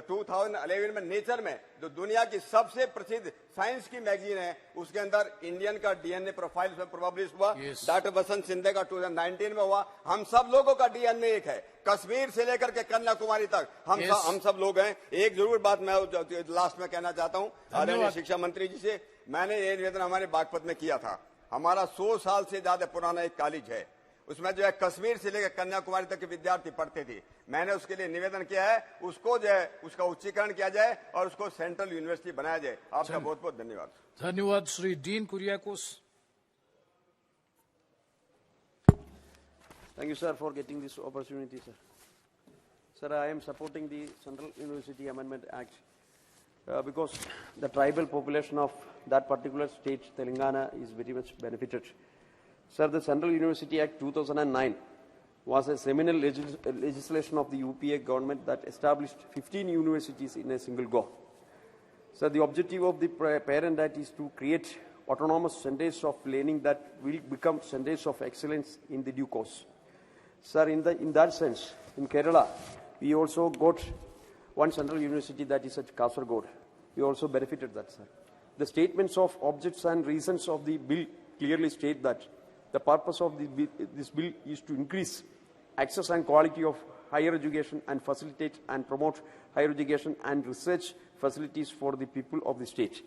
2011 में नेचर में जो दुनिया की सबसे प्रसिद्ध साइंस की मैगजीन है, उसके अंदर इंडियन का डीएनए प्रोफाइल पब्लिश हुआ। डॉक्टर बसंत सिंधे का 2019 में हुआ। हम सब लोगों का डीएनए एक है, कश्मीर से लेकर के कन्याकुमारी तक हम सब लोग हैं। एक जरूर बात मैं लास्ट में कहना चाहता हूं आदरणीय शिक्षा मंत्री जी से। मैंने ये निवेदन हमारे बागपत में किया था। हमारा 100 साल से ज्यादा पुराना एक कॉलेज है, उसमें जो है कश्मीर से लेकर कन्याकुमारी तक के विद्यार्थी पढ़ते थे। मैंने उसके लिए निवेदन किया है, उसको जो है उसका उच्चीकरण किया जाए और उसको सेंट्रल यूनिवर्सिटी बनाया जाए। आपका बहुत बहुत धन्यवाद। धन्यवाद Shri dean Kuriakose. Thank you, sir, for getting this opportunity, sir. Sir, I am supporting the Central University Amendment Act because the tribal population of that particular state, Telangana, is very much benefited. Sir, the Central University Act 2009 was a seminal legislation of the UPA government that established 15 universities in a single go. Sir, the objective of the parent act is to create autonomous centers of learning that will become centers of excellence in the due course. Sir, in that sense, in Kerala, we also got one central university that is at Kasaragod. We also benefited that, sir. The statements of objects and reasons of the bill clearly state that the purpose of this bill is to increase access and quality of higher education and facilitate and promote higher education and research facilities for the people of the state.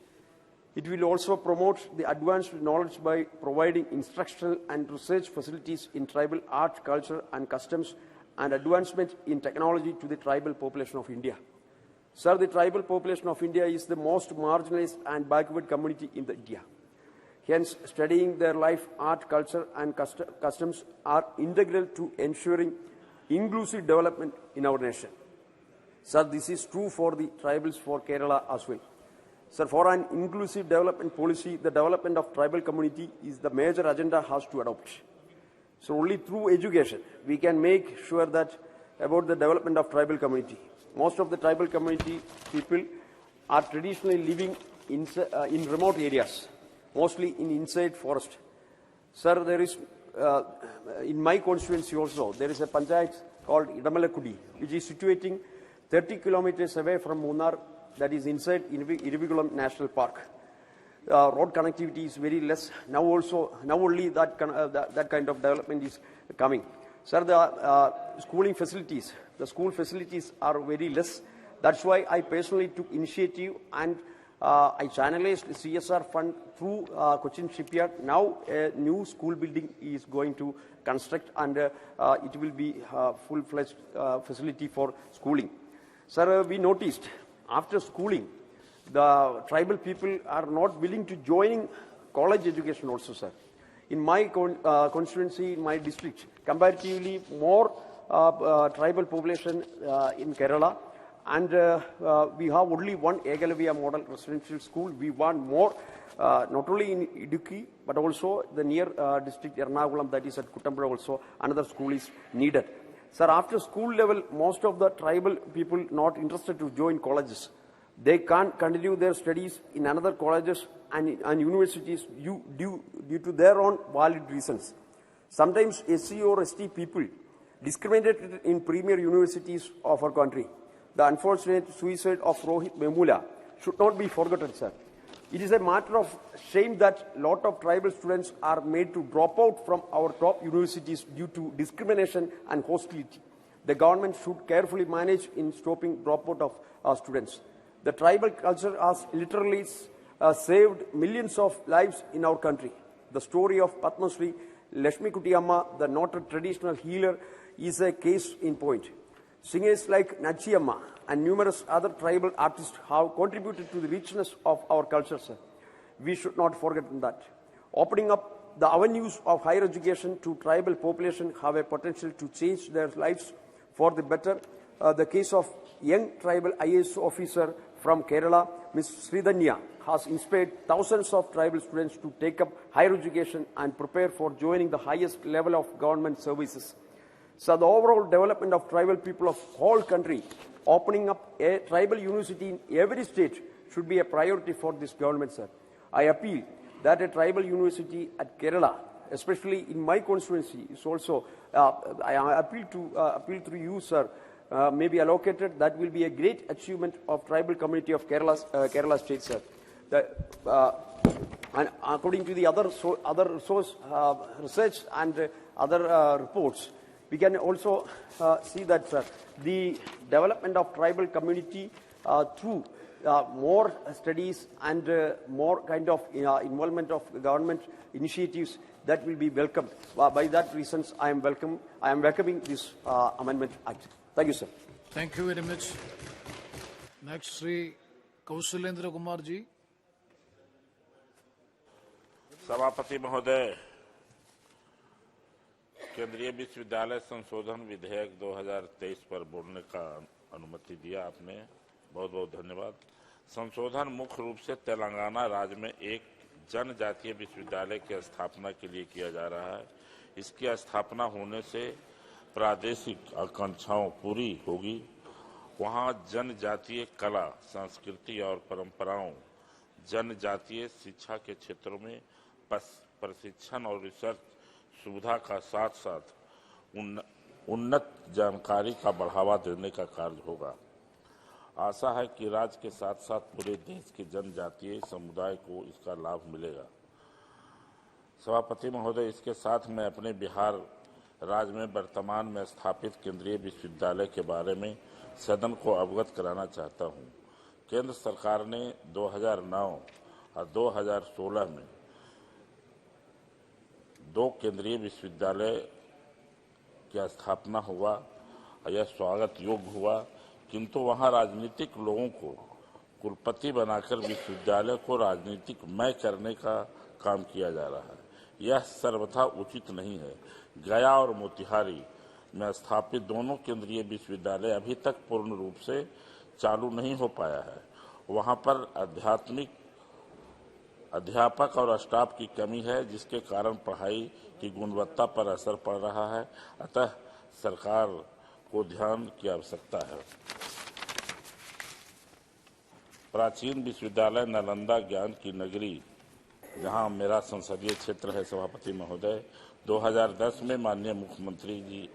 It will also promote the advanced knowledge by providing instructional and research facilities in tribal art, culture and customs and advancement in technology to the tribal population of India. Sir, the tribal population of India is the most marginalized and backward community in India. Hence, studying their life, art, culture and customs are integral to ensuring inclusive development in our nation. Sir, this is true for the tribals for Kerala as well. Sir, for an inclusive development policy, the development of tribal community is the major agenda has to adopt. So only through education we can make sure that about the development of tribal community. Most of the tribal community people are traditionally living in remote areas, mostly in inside forest. Sir, there is, in my constituency also, there is a panchayat called Idamalakudi, which is situating 30 kilometers away from Munnar, that is inside Irivikulam National Park. Road connectivity is very less. Now only that kind of development is coming. Sir, the schooling facilities, the school facilities are very less. That's why I personally took initiative and I channelized CSR fund through Cochin Shipyard. Now a new school building is going to construct and it will be full-fledged facility for schooling. Sir, we noticed after schooling, the tribal people are not willing to join college education also, sir. In my constituency, in my district, comparatively more tribal population in Kerala, and we have only one Egalavia model residential school. We want more, not only in Idukki, but also the near district Ernakulam, that is at Kuttambura also, another school is needed. Sir, after school level, most of the tribal people not interested to join colleges. They can't continue their studies in another colleges and universities due to their own valid reasons. Sometimes SC or ST people discriminated in premier universities of our country. The unfortunate suicide of Rohit Memula should not be forgotten, sir. It is a matter of shame that a lot of tribal students are made to drop out from our top universities due to discrimination and hostility. The government should carefully manage in stopping dropout of students. The tribal culture has literally saved millions of lives in our country. The story of Padma Shri Lakshmi Kuti Amma, the noted traditional healer, is a case in point. Singers like Nachi Amma and numerous other tribal artists have contributed to the richness of our culture, sir. We should not forget that. Opening up the avenues of higher education to tribal population have a potential to change their lives for the better. The case of young tribal IAS officer from Kerala, Ms. Sridhanya, has inspired thousands of tribal students to take up higher education and prepare for joining the highest level of government services. So the overall development of tribal people of whole country, opening up a tribal university in every state should be a priority for this government, sir. I appeal that a tribal university at Kerala, especially in my constituency, is also, I appeal through you, sir, may be allocated. That will be a great achievement of tribal community of Kerala state, sir. And according to the other resource research and other reports, we can also see that, sir, the development of tribal community through more studies and more kind of involvement of government initiatives, that will be welcomed. By that reasons, I am welcoming this Amendment Act. Thank you, sir. Thank you very much. Next, Sri Kausalendra Kumar ji. सभापति महोदय, केंद्रीय विश्वविद्यालय संशोधन विधेयक 2023 पर बोलने का अनुमति दिया आपने, बहुत बहुत धन्यवाद। संशोधन मुख्य रूप से तेलंगाना राज्य में एक जनजातीय विश्वविद्यालय की स्थापना के लिए किया जा रहा है। इसकी स्थापना होने से प्रादेशिक आकांक्षाओं पूरी होगी। वहाँ जनजातीय कला, संस्कृति और परंपराओं, जनजातीय शिक्षा के क्षेत्रों में प्रशिक्षण और रिसर्च सुविधा का साथ साथ उन्नत जानकारी का बढ़ावा देने का कार्य होगा। आशा है कि राज्य के साथ साथ पूरे देश के जनजातीय समुदाय को इसका लाभ मिलेगा। सभापति महोदय, इसके साथ मैं अपने बिहार राज्य में वर्तमान में स्थापित केंद्रीय विश्वविद्यालय के बारे में सदन को अवगत कराना चाहता हूं। केंद्र सरकार ने 2009 और 2016 में 2 केंद्रीय विश्वविद्यालय की स्थापना हुआ। यह स्वागत योग्य हुआ, किंतु वहां राजनीतिक लोगों को कुलपति बनाकर विश्वविद्यालय को राजनीतिकमय करने का काम किया जा रहा है। यह सर्वथा उचित नहीं है। गया और मोतिहारी में स्थापित दोनों केंद्रीय विश्वविद्यालय अभी तक पूर्ण रूप से चालू नहीं हो पाया है। वहां पर अध्यापक और स्टाफ की कमी है, जिसके कारण पढ़ाई की गुणवत्ता पर असर पड़ रहा है। अतः सरकार को ध्यान की आवश्यकता है। प्राचीन विश्वविद्यालय नालंदा ज्ञान की नगरी, जहां मेरा संसदीय क्षेत्र है, सभापति महोदय, 2010 में माननीय मुख्यमंत्री जी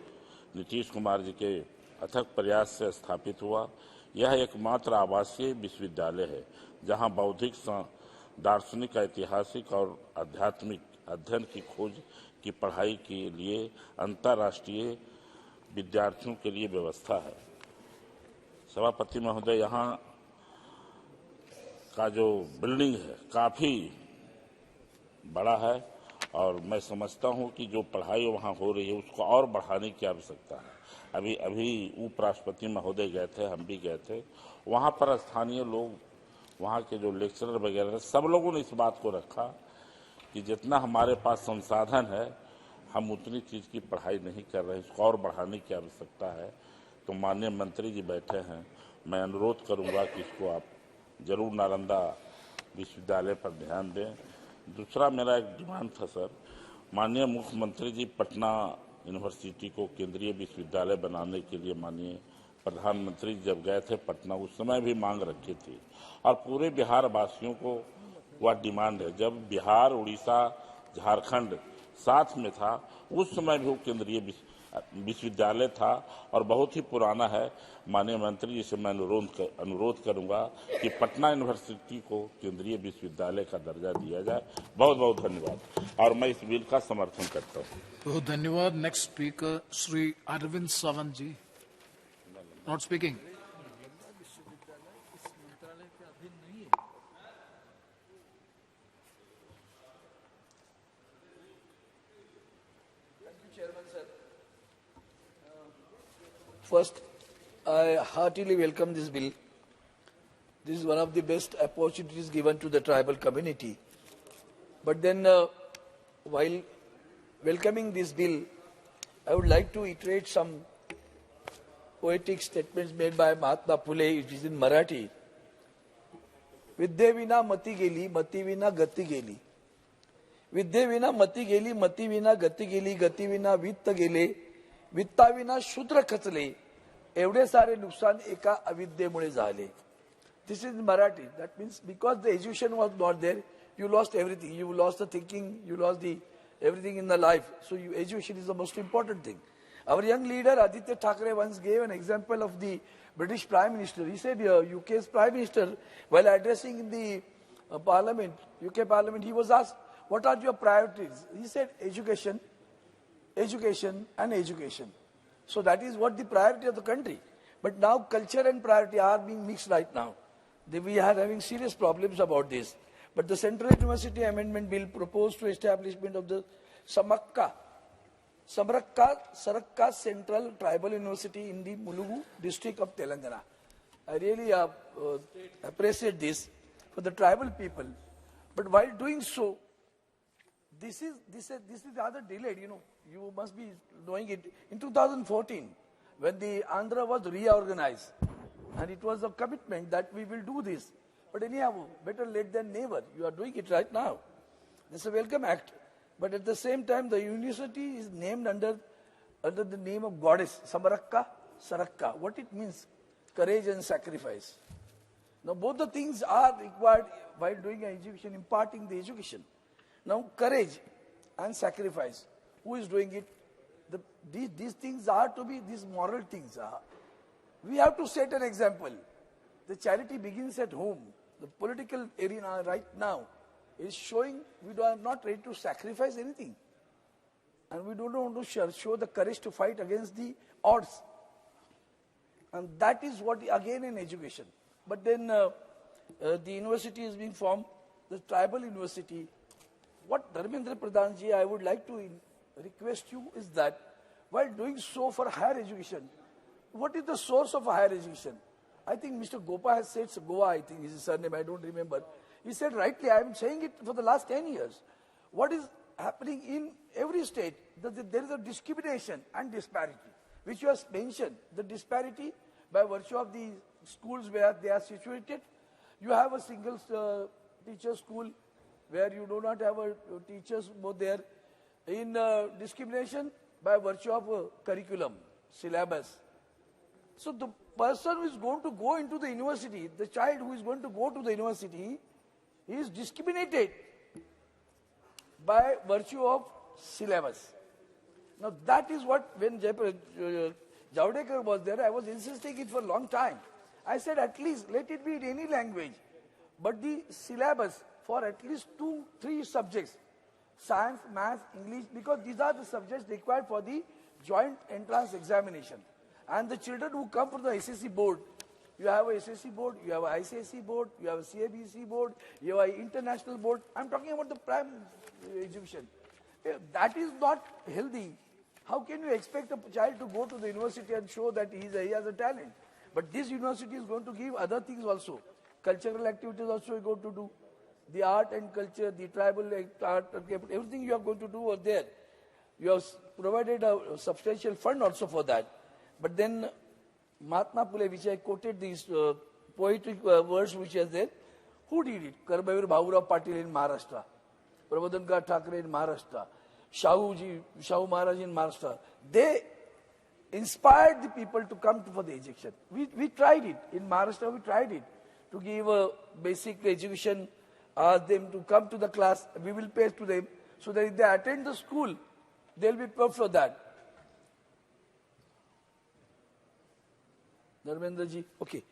नीतीश कुमार जी के अथक प्रयास से स्थापित हुआ। यह एकमात्र आवासीय विश्वविद्यालय है जहां बौद्धिक, दार्शनिक, ऐतिहासिक और आध्यात्मिक अध्ययन की खोज की पढ़ाई के लिए अंतर्राष्ट्रीय विद्यार्थियों के लिए व्यवस्था है। सभापति महोदय, यहाँ का जो बिल्डिंग है काफी बड़ा है और मैं समझता हूँ कि जो पढ़ाई वहाँ हो रही है उसको और बढ़ाने की आवश्यकता है। अभी उपराष्ट्रपति महोदय गए थे, हम भी गए थे। वहाँ पर स्थानीय लोग, वहाँ के जो लेक्चरर वगैरह, सब लोगों ने इस बात को रखा कि जितना हमारे पास संसाधन है हम उतनी चीज़ की पढ़ाई नहीं कर रहे हैं, इसको और बढ़ाने की आवश्यकता है। तो माननीय मंत्री जी बैठे हैं, मैं अनुरोध करूंगा कि इसको आप जरूर नालंदा विश्वविद्यालय पर ध्यान दें। दूसरा मेरा एक डिमांड था सर, माननीय मुख्यमंत्री जी पटना यूनिवर्सिटी को केंद्रीय विश्वविद्यालय बनाने के लिए माननीय प्रधानमंत्री जब गए थे पटना, उस समय भी मांग रखी थी और पूरे बिहार वासियों को वह डिमांड है। जब बिहार, उड़ीसा, झारखंड साथ में था, उस समय भी वो केंद्रीय विश्वविद्यालय था और बहुत ही पुराना है। माननीय मंत्री जी से मैं अनुरोध करूंगा कि पटना यूनिवर्सिटी को केंद्रीय विश्वविद्यालय का दर्जा दिया जाए। बहुत बहुत धन्यवाद और मैं इस बिल का समर्थन करता हूँ। बहुत धन्यवाद। Next speaker Shri Arvind Sawant ji, not speaking. First, I heartily welcome this bill. This is one of the best opportunities given to the tribal community. But then, while welcoming this bill, I would like to iterate some poetic statements made by Mahatma Phule, which is in Marathi. विद्येविना मती गेली, मतीविना गती गेली. विद्येविना मती गेली, मतीविना गती गेली, गतीविना वित्त गेले, वित्ताविना शूद्र खचले. एवढे सारे नुकसान एका अविद्येमुळे झाले. This is Marathi. That means because the education was not there, you lost everything. You lost the thinking, you lost the everything in the life. So education is the most important thing. Our young leader Aditya Thackeray once gave an example of the British Prime Minister. He said, UK's Prime Minister, while addressing in the Parliament, UK Parliament, he was asked, what are your priorities? He said, education, education and education. So that is what the priority of the country. But now culture and priority are being mixed right now. We are having serious problems about this. But the Central University Amendment Bill proposed to establishment of the Sarakka Central Tribal University in the Mulugu district of Telangana. I really appreciate this for the tribal people. But while doing so, this is rather delayed, You must be knowing it. In 2014, when the Andhra was reorganized, and it was a commitment that we will do this. But anyhow, better late than never. You are doing it right now. This is a welcome act. But at the same time, the university is named under the name of goddess, Sarakka. What it means? Courage and sacrifice. Now, both the things are required while doing education, imparting the education. Now, courage and sacrifice. Who is doing it? These things are to be, these moral things are. We have to set an example. The charity begins at home. The political arena right now is showing we are not ready to sacrifice anything. And we don't want to show the courage to fight against the odds. And that is what, again, in education. But then the university is being formed, the tribal university. What Dharmendra Pradhanji, I would like to request you is that while doing so for higher education, what is the source of higher education? I think Mr. Gopa has said, Goa, I think is his surname, I don't remember. He said rightly, I am saying it for the last 10 years. What is happening in every state, there is a discrimination and disparity, which you have mentioned. The disparity by virtue of the schools where they are situated. You have a single teacher school where you do not have teachers both there. In discrimination by virtue of curriculum, syllabus. So the person who is going to go into the university, the child who is going to go to the university, he is discriminated by virtue of syllabus. Now that is what, when Javadekar was there, I was insisting it for a long time. I said at least let it be in any language, but the syllabus for at least 2-3 subjects, science, math, English, because these are the subjects required for the joint entrance examination. And the children who come from the SSC board, you have a SSC board, you have a ICSE board, you have a CABC board, you have an international board. I'm talking about the prime education. That is not healthy. How can you expect a child to go to the university and show that he has a talent? But this university is going to give other things also. Cultural activities also you're going to do. The art and culture, the tribal art, everything you are going to do over there. You have provided a substantial fund also for that. But then Mahatma Phule, which I quoted these poetic words which are there, who did it? Karmavir Bhaurao Patil in Maharashtra, Prabodhankar Thackeray in Maharashtra, Shahu Maharaj in Maharashtra. They inspired the people to come for the education. We tried it. In Maharashtra, we tried it. To give a basic education, ask them to come to the class, we will pay to them, so that if they attend the school, they will be paid for that. Dharmendra ji, okay.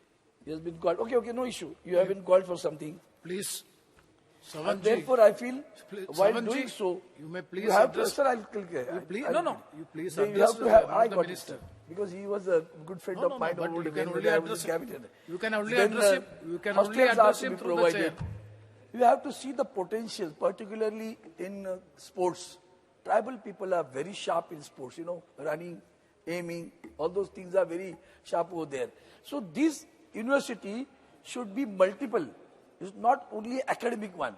He has been called. Okay, no issue. You have been called for something. Please. And therefore, I feel, while doing so, you may please you have address. To, sir, I'll click here. You please you address have to have, I the got minister. It, because he was a good friend of mine. But you can only I address him. You can only then, address him. You can only address him through the chair. You have to see the potential, particularly in sports. Tribal people are very sharp in sports, running, aiming, all those things are very sharp over there. So this university should be multiple. It's not only academic one.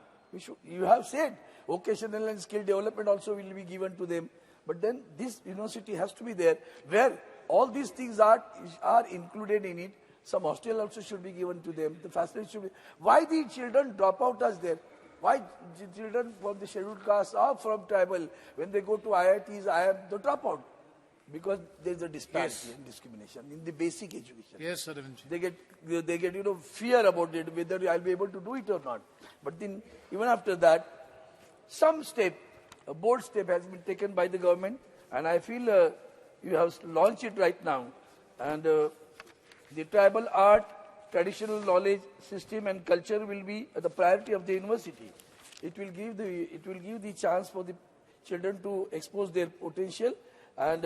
You have said vocational and skill development also will be given to them. But then this university has to be there where all these things are included in it. Some hostel also should be given to them. The facility should be. Why the children drop out as there? Why the children from the scheduled caste or from tribal, when they go to IITs, they drop out? Because there is a disparity and discrimination in the basic education. Yes, sir. Ravinji. They get fear about it, whether I'll be able to do it or not. But then even after that, some step, a bold step has been taken by the government, and I feel you have launched it right now. And the tribal art, traditional knowledge system and culture will be the priority of the university. It will give the chance for the children to expose their potential, and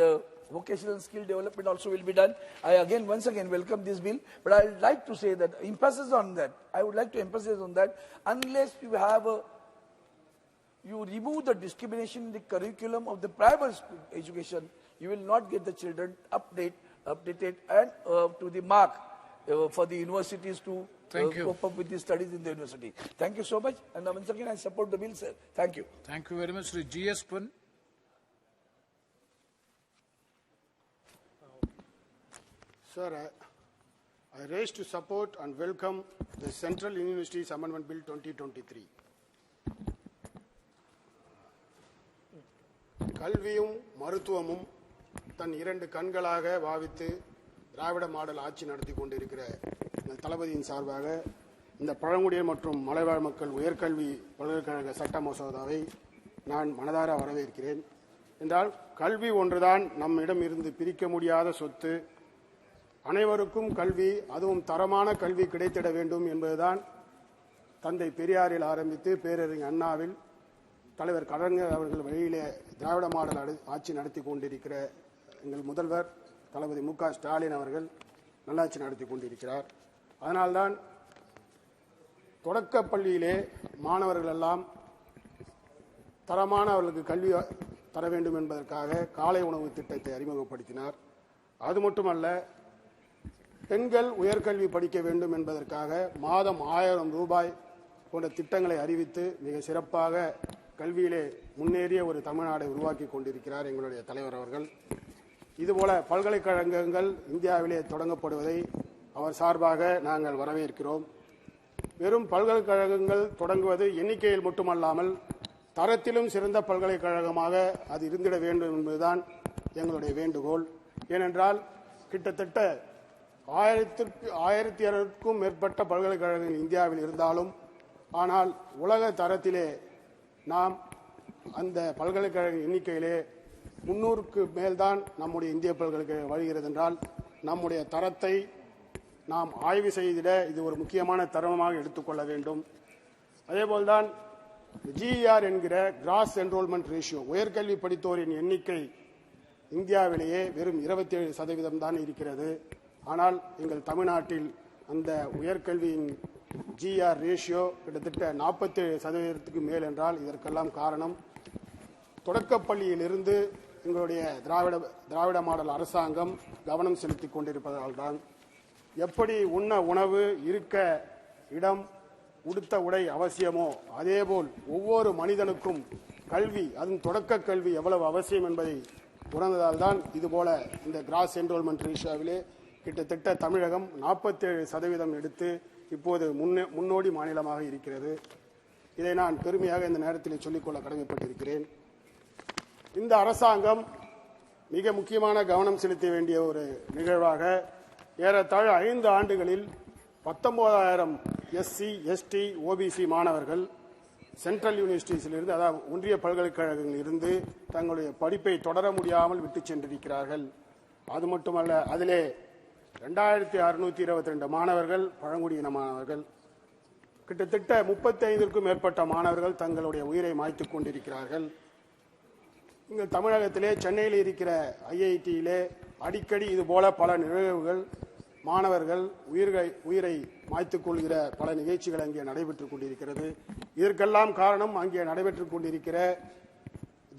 vocational skill development also will be done. I once again welcome this bill, but I would like to say that I would like to emphasize on that, unless you have you remove the discrimination in the curriculum of the private school education, you will not get the children updated and to the mark for the universities to cope up with the studies in the university. Thank you so much, and once again I support the bill, sir. Thank you. Thank you very much, Sri G.S. Pun. Sir, I raise to support and welcome the Central Universities Amendment Bill 2023. கல்வியும் மருத்துவமும் தன் இரண்டு கண்களாக பாவித்து திராவிட model ஆட்சி நடத்தி கொண்டிருக்கிற தளபதியின் சார்பாக இந்த பழங்குடியினர் மற்றும் மலைவாழ் மக்கள் உயர்கல்வி பல்கலைக்கழக சட்ட மசோதாவை நான் மனதார வரவேற்கிறேன். என்றால் கல்வி ஒன்றுதான் நம்மிடம் இருந்து பிரிக்க முடியாத சொத்து. அனைவருக்கும் கல்வி, அதுவும் தரமான கல்வி கிடைத்திட வேண்டும் என்பதுதான் தந்தை பெரியாரில் ஆரம்பித்து பேரறிஞர் அண்ணாவில் தலைவர் கலைஞர் அவர்கள் வழியிலே திராவிட மாடல் ஆட்சி நடத்தி கொண்டிருக்கிற எங்கள் முதல்வர் தளபதி மு க ஸ்டாலின் அவர்கள் நல்லாட்சி நடத்தி கொண்டிருக்கிறார். அதனால்தான் தொடக்க பள்ளியிலே மாணவர்கள் எல்லாம் தரமான அவர்களுக்கு கல்வி தர வேண்டும் என்பதற்காக காலை உணவு திட்டத்தை அறிமுகப்படுத்தினார். அது மட்டுமல்ல, பெண்கள் உயர்கல்வி படிக்க வேண்டும் என்பதற்காக மாதம் 1000 ரூபாய் போன்ற திட்டங்களை அறிவித்து மிக சிறப்பாக கல்வியிலே முன்னேறிய ஒரு தமிழ்நாடை உருவாக்கி கொண்டிருக்கிறார் எங்களுடைய தலைவர் அவர்கள். இதுபோல பல்கலைக்கழகங்கள் இந்தியாவிலே தொடங்கப்படுவதை அவர் சார்பாக நாங்கள் வரவேற்கிறோம். வெறும் பல்கலைக்கழகங்கள் தொடங்குவது எண்ணிக்கையில் மட்டுமல்லாமல் தரத்திலும் சிறந்த பல்கலைக்கழகமாக அது இருந்திட வேண்டும் என்பதுதான் எங்களுடைய வேண்டுகோள். ஏனென்றால் கிட்டத்தட்ட 1200க்கும் மேற்பட்ட பல்கலைக்கழகங்கள் இந்தியாவில் இருந்தாலும், ஆனால் உலக தரத்திலே நாம் அந்த பல்கலைக்கழக எண்ணிக்கையிலே 300க்கு மேல்தான் நம்முடைய இந்திய பல்கலைக்கழகம் வருகிறது. என்றால் நம்முடைய தரத்தை நாம் ஆய்வு செய்திட இது ஒரு முக்கியமான தரமாக எடுத்துக்கொள்ள வேண்டும். அதேபோல்தான் GER என்கிற கிராஸ் என்ரோல்மெண்ட் ரேஷியோ, உயர்கல்வி படித்தோரின் எண்ணிக்கை இந்தியாவிலேயே வெறும் 27% தான் இருக்கிறது. ஆனால் எங்கள் தமிழ்நாட்டில் அந்த உயர்கல்வியின் GER ரேஷியோ கிட்டத்தட்ட 47% மேல் என்றால் இதற்கெல்லாம் காரணம் தொடக்கப்பள்ளியிலிருந்து எங்களுடைய திராவிட மாடல் அரசாங்கம் கவனம் செலுத்தி கொண்டிருப்பதால் தான். எப்படி உண்ண உணவு, இருக்க இடம், உடுத்த உடை அவசியமோ அதேபோல் ஒவ்வொரு மனிதனுக்கும் கல்வி, அதுவும் தொடக்க கல்வி எவ்வளவு அவசியம் என்பதை உணர்ந்ததால் தான் இதுபோல இந்த கிராஸ் என்ரோல்மெண்ட் ரேஷியோவிலே கிட்டத்தட்ட தமிழகம் 47% எடுத்து இப்போது முன்னோடி மாநிலமாக இருக்கிறது. இதை நான் பெருமையாக இந்த நேரத்தில் சொல்லிக்கொள்ள கடமைப்பட்டிருக்கிறேன். இந்த அரசாங்கம் மிக முக்கியமான கவனம் செலுத்த வேண்டிய ஒரு நிகழ்வாக ஏறத்தாழ 5 ஆண்டுகளில் 19,000 SC, ST, OBC மாணவர்கள் சென்ட்ரல் யூனிவர்சிட்டிஸிலிருந்து, அதாவது ஒன்றிய பல்கலைக்கழகங்களில் இருந்து தங்களுடைய படிப்பை தொடர முடியாமல் விட்டு சென்றிருக்கிறார்கள். அது மட்டுமல்ல, அதிலே 2622 மாணவர்கள் பழங்குடியின மாணவர்கள். கிட்டத்தட்ட 35க்கும் மேற்பட்ட மாணவர்கள் தங்களுடைய உயிரை மாய்த்துக் கொண்டிருக்கிறார்கள். இங்கு தமிழகத்திலே சென்னையில் இருக்கிற IITயிலே அடிக்கடி இதுபோல பல நிகழ்வுகள், மாணவர்கள் உயிரை மாய்த்துக் கொள்கிற பல நிகழ்ச்சிகள் அங்கே நடைபெற்றுக் கொண்டிருக்கிறது. இதற்கெல்லாம் காரணம் அங்கே நடைபெற்றுக் கொண்டிருக்கிற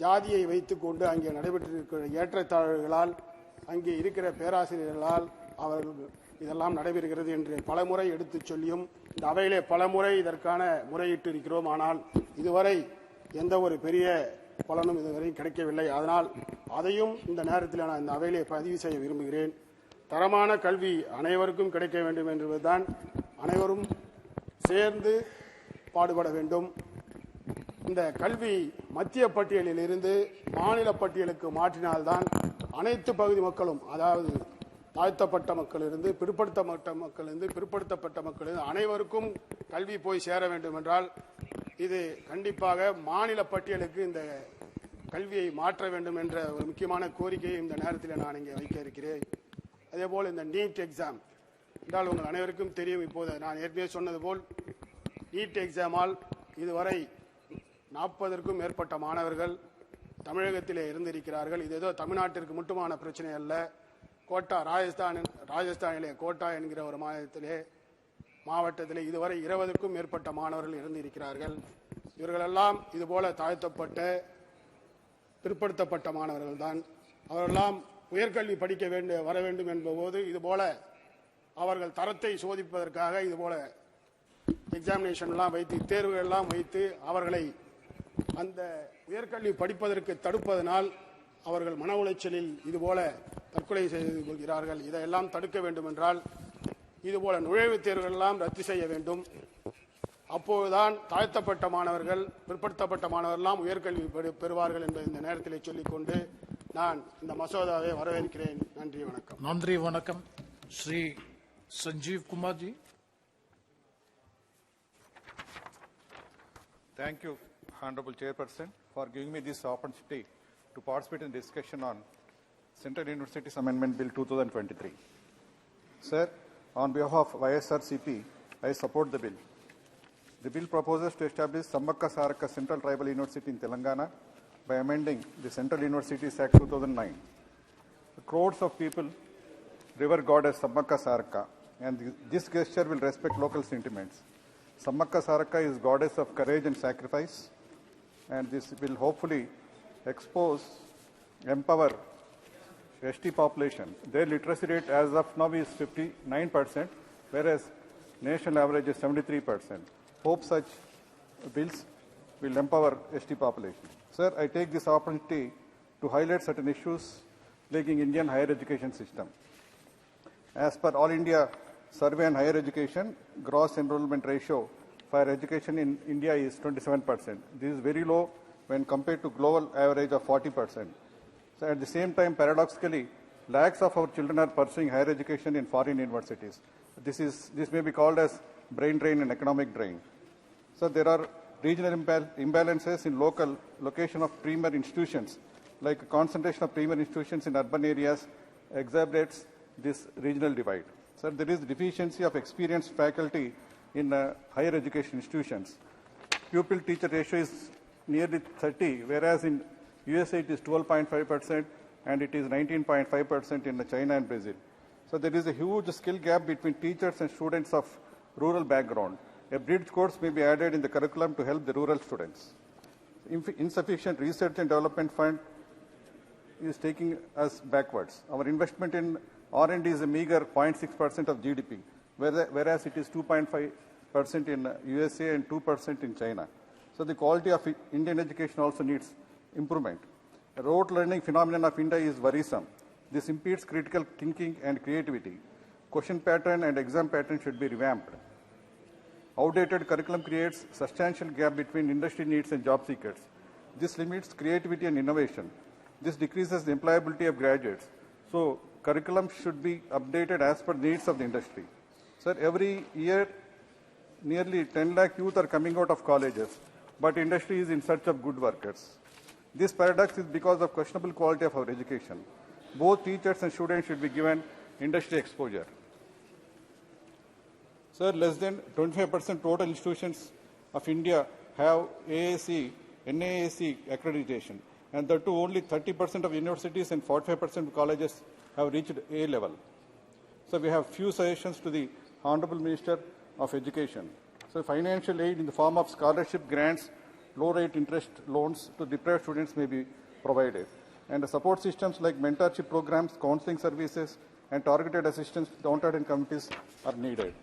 ஜாதியை வைத்துக் கொண்டு அங்கே நடைபெற்றிருக்கிற ஏற்றத்தாழ்வுகளால், அங்கே இருக்கிற பேராசிரியர்களால் அவர்கள் இதெல்லாம் நடைபெறுகிறது என்று பலமுறை எடுத்துச் சொல்லியும் இந்த அவையிலே பலமுறை இதற்கான முறையிட்டு இருக்கிறோம். ஆனால் இதுவரை எந்த ஒரு பெரிய பலனும் இதுவரை கிடைக்கவில்லை. அதனால் அதையும் இந்த நேரத்தில் நான் இந்த அவையிலே பதிவு செய்ய விரும்புகிறேன். தரமான கல்வி அனைவருக்கும் கிடைக்க வேண்டும் என்பதுதான் அனைவரும் சேர்ந்து பாடுபட வேண்டும். இந்த கல்வி மத்திய பட்டியலில் இருந்து மாநில பட்டியலுக்கு மாற்றினால்தான் அனைத்து பகுதி மக்களும், அதாவது தாழ்த்தப்பட்ட மக்களிலிருந்து பிற்படுத்தப்பட்ட மக்களிலிருந்து அனைவருக்கும் கல்வி போய் சேர வேண்டும் என்றால் இது கண்டிப்பாக மாநில பட்டியலுக்கு இந்த கல்வியை மாற்ற வேண்டும் என்ற ஒரு முக்கியமான கோரிக்கையை இந்த நேரத்தில் நான் இங்கே வைக்க இருக்கிறேன். அதேபோல் இந்த நீட் எக்ஸாம் என்றால் உங்கள் அனைவருக்கும் தெரியும். இப்போது நான் ஏற்கனவே சொன்னது போல் நீட் எக்ஸாமால் இதுவரை 40க்கும் மேற்பட்ட மாணவர்கள் தமிழகத்திலே இருந்திருக்கிறார்கள். இது ஏதோ தமிழ்நாட்டிற்கு மட்டுமான பிரச்சனை அல்ல. கோட்டா ராஜஸ்தானிலே கோட்டா என்கிற ஒரு மாவட்டத்திலே இதுவரை 20க்கும் மேற்பட்ட மாணவர்கள் இருந்திருக்கிறார்கள். இவர்களெல்லாம் இதுபோல தாழ்த்தப்பட்ட பிற்படுத்தப்பட்ட மாணவர்கள் தான். அவரெல்லாம் உயர்கல்வி படிக்க வர வேண்டும் என்பபோது இதுபோல அவர்கள் தரத்தை சோதிப்பதற்காக இதுபோல எக்ஸாமினேஷன்லாம் வைத்து தேர்வுகள்லாம் வைத்து அவர்களை அந்த உயர்கல்வி படிப்பதற்கு தடுப்பதனால் அவர்கள் மன உளைச்சலில் இதுபோல தற்கொலை செய்து கொள்கிறார்கள். இதையெல்லாம் தடுக்க வேண்டும் என்றால் இதுபோல நுழைவுத் தேர்வுகள் எல்லாம் ரத்து செய்ய வேண்டும். அப்போதுதான் தாழ்த்தப்பட்ட மாணவர்கள் பிற்படுத்தப்பட்ட மாணவர்கள் எல்லாம் உயர்கல்வி பெறுவார்கள் என்பதை இந்த நேரத்தில் சொல்லிக்கொண்டு நான் இந்த மசோதாவை வரவேற்கிறேன். நன்றி, வணக்கம். நன்றி, வணக்கம். Shri Sanjeev Kumar ji. Thank you, Honorable Chairperson, for giving me this opportunity to participate in discussion on Central Universities Amendment Bill 2023. Sir, on behalf of YSRCP, I support the bill. The bill proposes to establish Samakka Saraka Central Tribal University in Telangana by amending the Central Universities Act 2009. The crowds of people revere goddess Samakka Saraka, and this gesture will respect local sentiments. Samakka Saraka is goddess of courage and sacrifice, and this will hopefully expose, empower ST population. Their literacy rate as of now is 59%, whereas national average is 73%. Hope such bills will empower ST population. Sir, I take this opportunity to highlight certain issues plaguing Indian higher education system. As per All India Survey on Higher Education, gross enrollment ratio for education in India is 27%. This is very low when compared to global average of 40%. So at the same time, paradoxically, lakhs of our children are pursuing higher education in foreign universities. This may be called as brain drain and economic drain. So there are regional imbalances in location of premier institutions, like concentration of premier institutions in urban areas exacerbates this regional divide. So there is deficiency of experienced faculty in higher education institutions. Pupil-teacher ratio is nearly 30, whereas in USA it is 12.5% and it is 19.5% in China and Brazil. So there is a huge skill gap between teachers and students of rural background. A bridge course may be added in the curriculum to help the rural students. Insufficient research and development fund is taking us backwards. Our investment in R&D is a meager 0.6% of GDP, whereas it is 2.5% in USA and 2% in China. So the quality of Indian education also needs improvement. The rote learning phenomenon of India is worrisome. This impedes critical thinking and creativity. Question pattern and exam pattern should be revamped. Outdated curriculum creates substantial gap between industry needs and job seekers. This limits creativity and innovation. This decreases the employability of graduates. So curriculum should be updated as per needs of the industry. Sir, every year nearly 10 lakh youth are coming out of colleges, but industry is in search of good workers. This paradox is because of questionable quality of our education. Both teachers and students should be given industry exposure. Sir, less than 25% total institutions of India have AAC, NAAC accreditation, and that too only 30% of universities and 45% of colleges have reached A level. So we have few suggestions to the Honorable Minister of Education. So financial aid in the form of scholarship grants, low rate interest loans to deprived students may be provided. And the support systems like mentorship programs, counseling services, and targeted assistance to downtrodden communities are needed.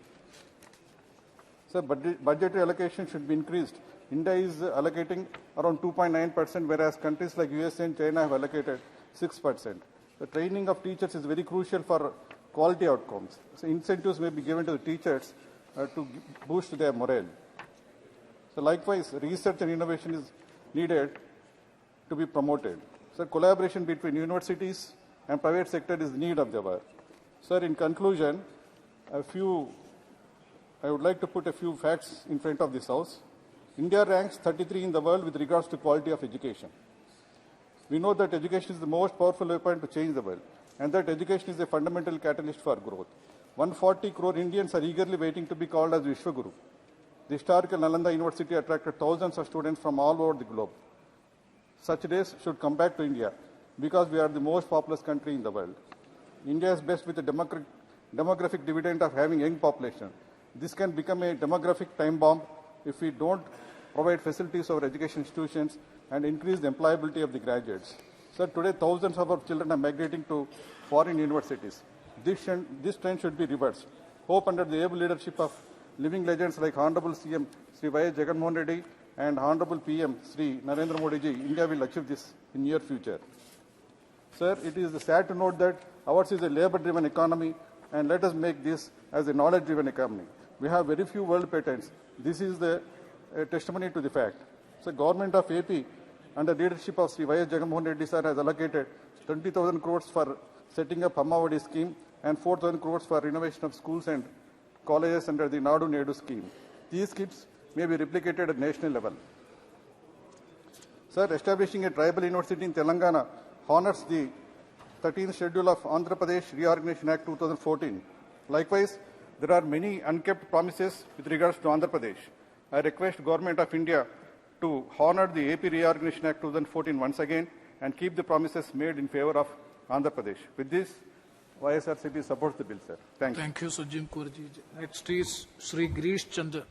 So budgetary allocation should be increased. India is allocating around 2.9%, whereas countries like USA and China have allocated 6%. The training of teachers is very crucial for quality outcomes. So incentives may be given to the teachers to boost their morale. So likewise, research and innovation is needed to be promoted. So collaboration between universities and private sector is the need of the hour. Sir, in conclusion, I would like to put a few facts in front of this House. India ranks 33 in the world with regards to quality of education. We know that education is the most powerful weapon to change the world, and that education is a fundamental catalyst for growth. 140 crore Indians are eagerly waiting to be called as Vishwaguru. The historical Nalanda University attracted thousands of students from all over the globe. Such days should come back to India because we are the most populous country in the world. India is blessed with a demographic dividend of having young population. This can become a demographic time bomb if we don't provide facilities over education institutions and increase the employability of the graduates. Sir, today thousands of our children are migrating to foreign universities. This trend should be reversed. Hope under the able leadership of living legends like Honorable CM Sri Y. Jagannath Reddy and Honorable PM Sri Narendra Modi ji, India will achieve this in near future. Sir, it is sad to note that ours is a labor-driven economy, and let us make this as a knowledge-driven economy. We have very few world patents. This is the testimony to the fact. So, government of AP, under leadership of Sri Y. Jagannath Reddy sir, has allocated 20,000 crores for setting up Ammavadi scheme and 4,000 crores for renovation of schools and colleges under the Nadu Nedu scheme. These schemes may be replicated at national level. Sir, establishing a tribal university in Telangana honors the 13th schedule of Andhra Pradesh Reorganization Act 2014. Likewise, there are many unkept promises with regards to Andhra Pradesh. I request Government of India to honor the AP Reorganization Act 2014 once again and keep the promises made in favor of Andhra Pradesh. With this, YSRCP supports the bill, sir. Thank you. Thank you, Sajim Kaurji. Next is Sri Girish Chandra.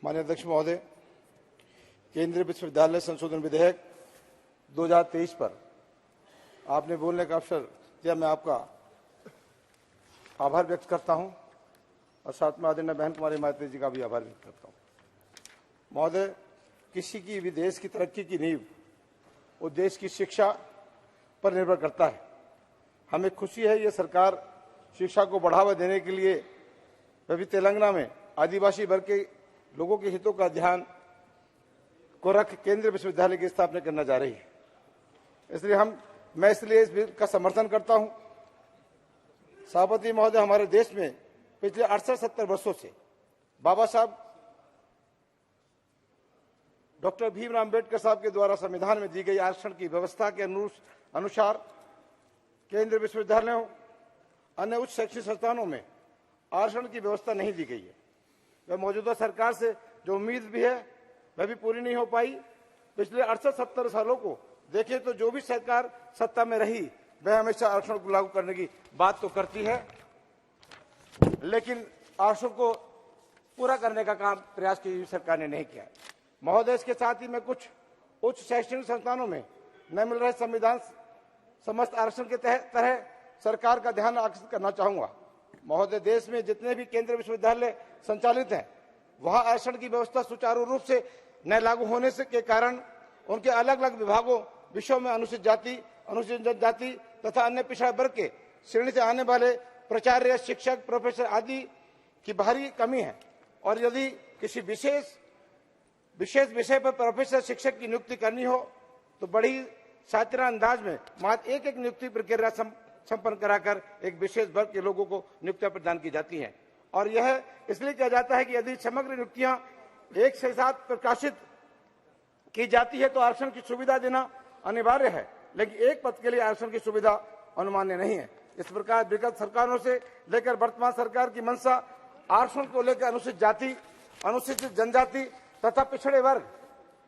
माननीय अध्यक्ष महोदय, केंद्रीय विश्वविद्यालय संशोधन विधेयक 2023 पर आपने बोलने का अवसर दिया, मैं आपका आभार व्यक्त करता हूं और साथ में आदरणीय बहन कुमारी मायावती जी का भी आभार व्यक्त करता हूं। महोदय, किसी की भी देश की तरक्की की नींव वो देश की शिक्षा पर निर्भर करता है। हमें खुशी है ये सरकार शिक्षा को बढ़ावा देने के लिए वह भी तेलंगाना में आदिवासी वर्ग के लोगों के हितों का ध्यान को रख केंद्रीय विश्वविद्यालय की स्थापना करना जा रही है। इसलिए मैं इस बिल का समर्थन करता हूं। सभापति महोदय, हमारे देश में पिछले 68-70 वर्षों से बाबा साहब डॉक्टर भीमराव अम्बेडकर साहब के द्वारा संविधान में दी गई आरक्षण की व्यवस्था के अनुसार केंद्रीय विश्वविद्यालयों अन्य उच्च शैक्षणिक संस्थानों में आरक्षण की व्यवस्था नहीं दी गई है। वह मौजूदा सरकार से जो उम्मीद भी है वह भी पूरी नहीं हो पाई। पिछले 68-70 सालों को देखें तो जो भी सरकार सत्ता में रही वह हमेशा आरक्षण को लागू करने की बात तो करती है, लेकिन आरक्षण को पूरा करने का काम प्रयास की सरकार ने नहीं किया। महोदय, इसके साथ ही मैं कुछ उच्च शैक्षणिक संस्थानों में न मिल रहे संविधान समस्त आरक्षण के तरह सरकार का ध्यान आकर्षित करना चाहूंगा। महोदय, देश में जितने भी केंद्रीय विश्वविद्यालय संचालित हैं वहां आरक्षण की व्यवस्था सुचारू रूप से न लागू होने के कारण उनके अलग अलग विभागों विषयों में अनुसूचित जाति, अनुसूचित जनजाति तथा अन्य पिछड़ा वर्ग के श्रेणी से आने वाले प्राचार्य, शिक्षक, प्रोफेसर आदि की भारी कमी है और यदि किसी विशेष विषय पर प्रोफेसर शिक्षक की नियुक्ति करनी हो तो बड़ी सातिरा अंदाज में मात्र एक नियुक्ति प्रक्रिया संपन्न कराकर एक विशेष वर्ग के लोगों को नियुक्तियां प्रदान की जाती हैं और यह इसलिए किया जाता है कि यदि समग्र नियुक्तियां एक से साथ प्रकाशित की जाती है तो आरक्षण की सुविधा देना अनिवार्य है, लेकिन एक पद के लिए आरक्षण की सुविधा अनुमान्य नहीं है। इस प्रकार विगत सरकारों से लेकर वर्तमान सरकार की मंशा आरक्षण को लेकर अनुसूचित जाति, अनुसूचित जनजाति तथा पिछड़े वर्ग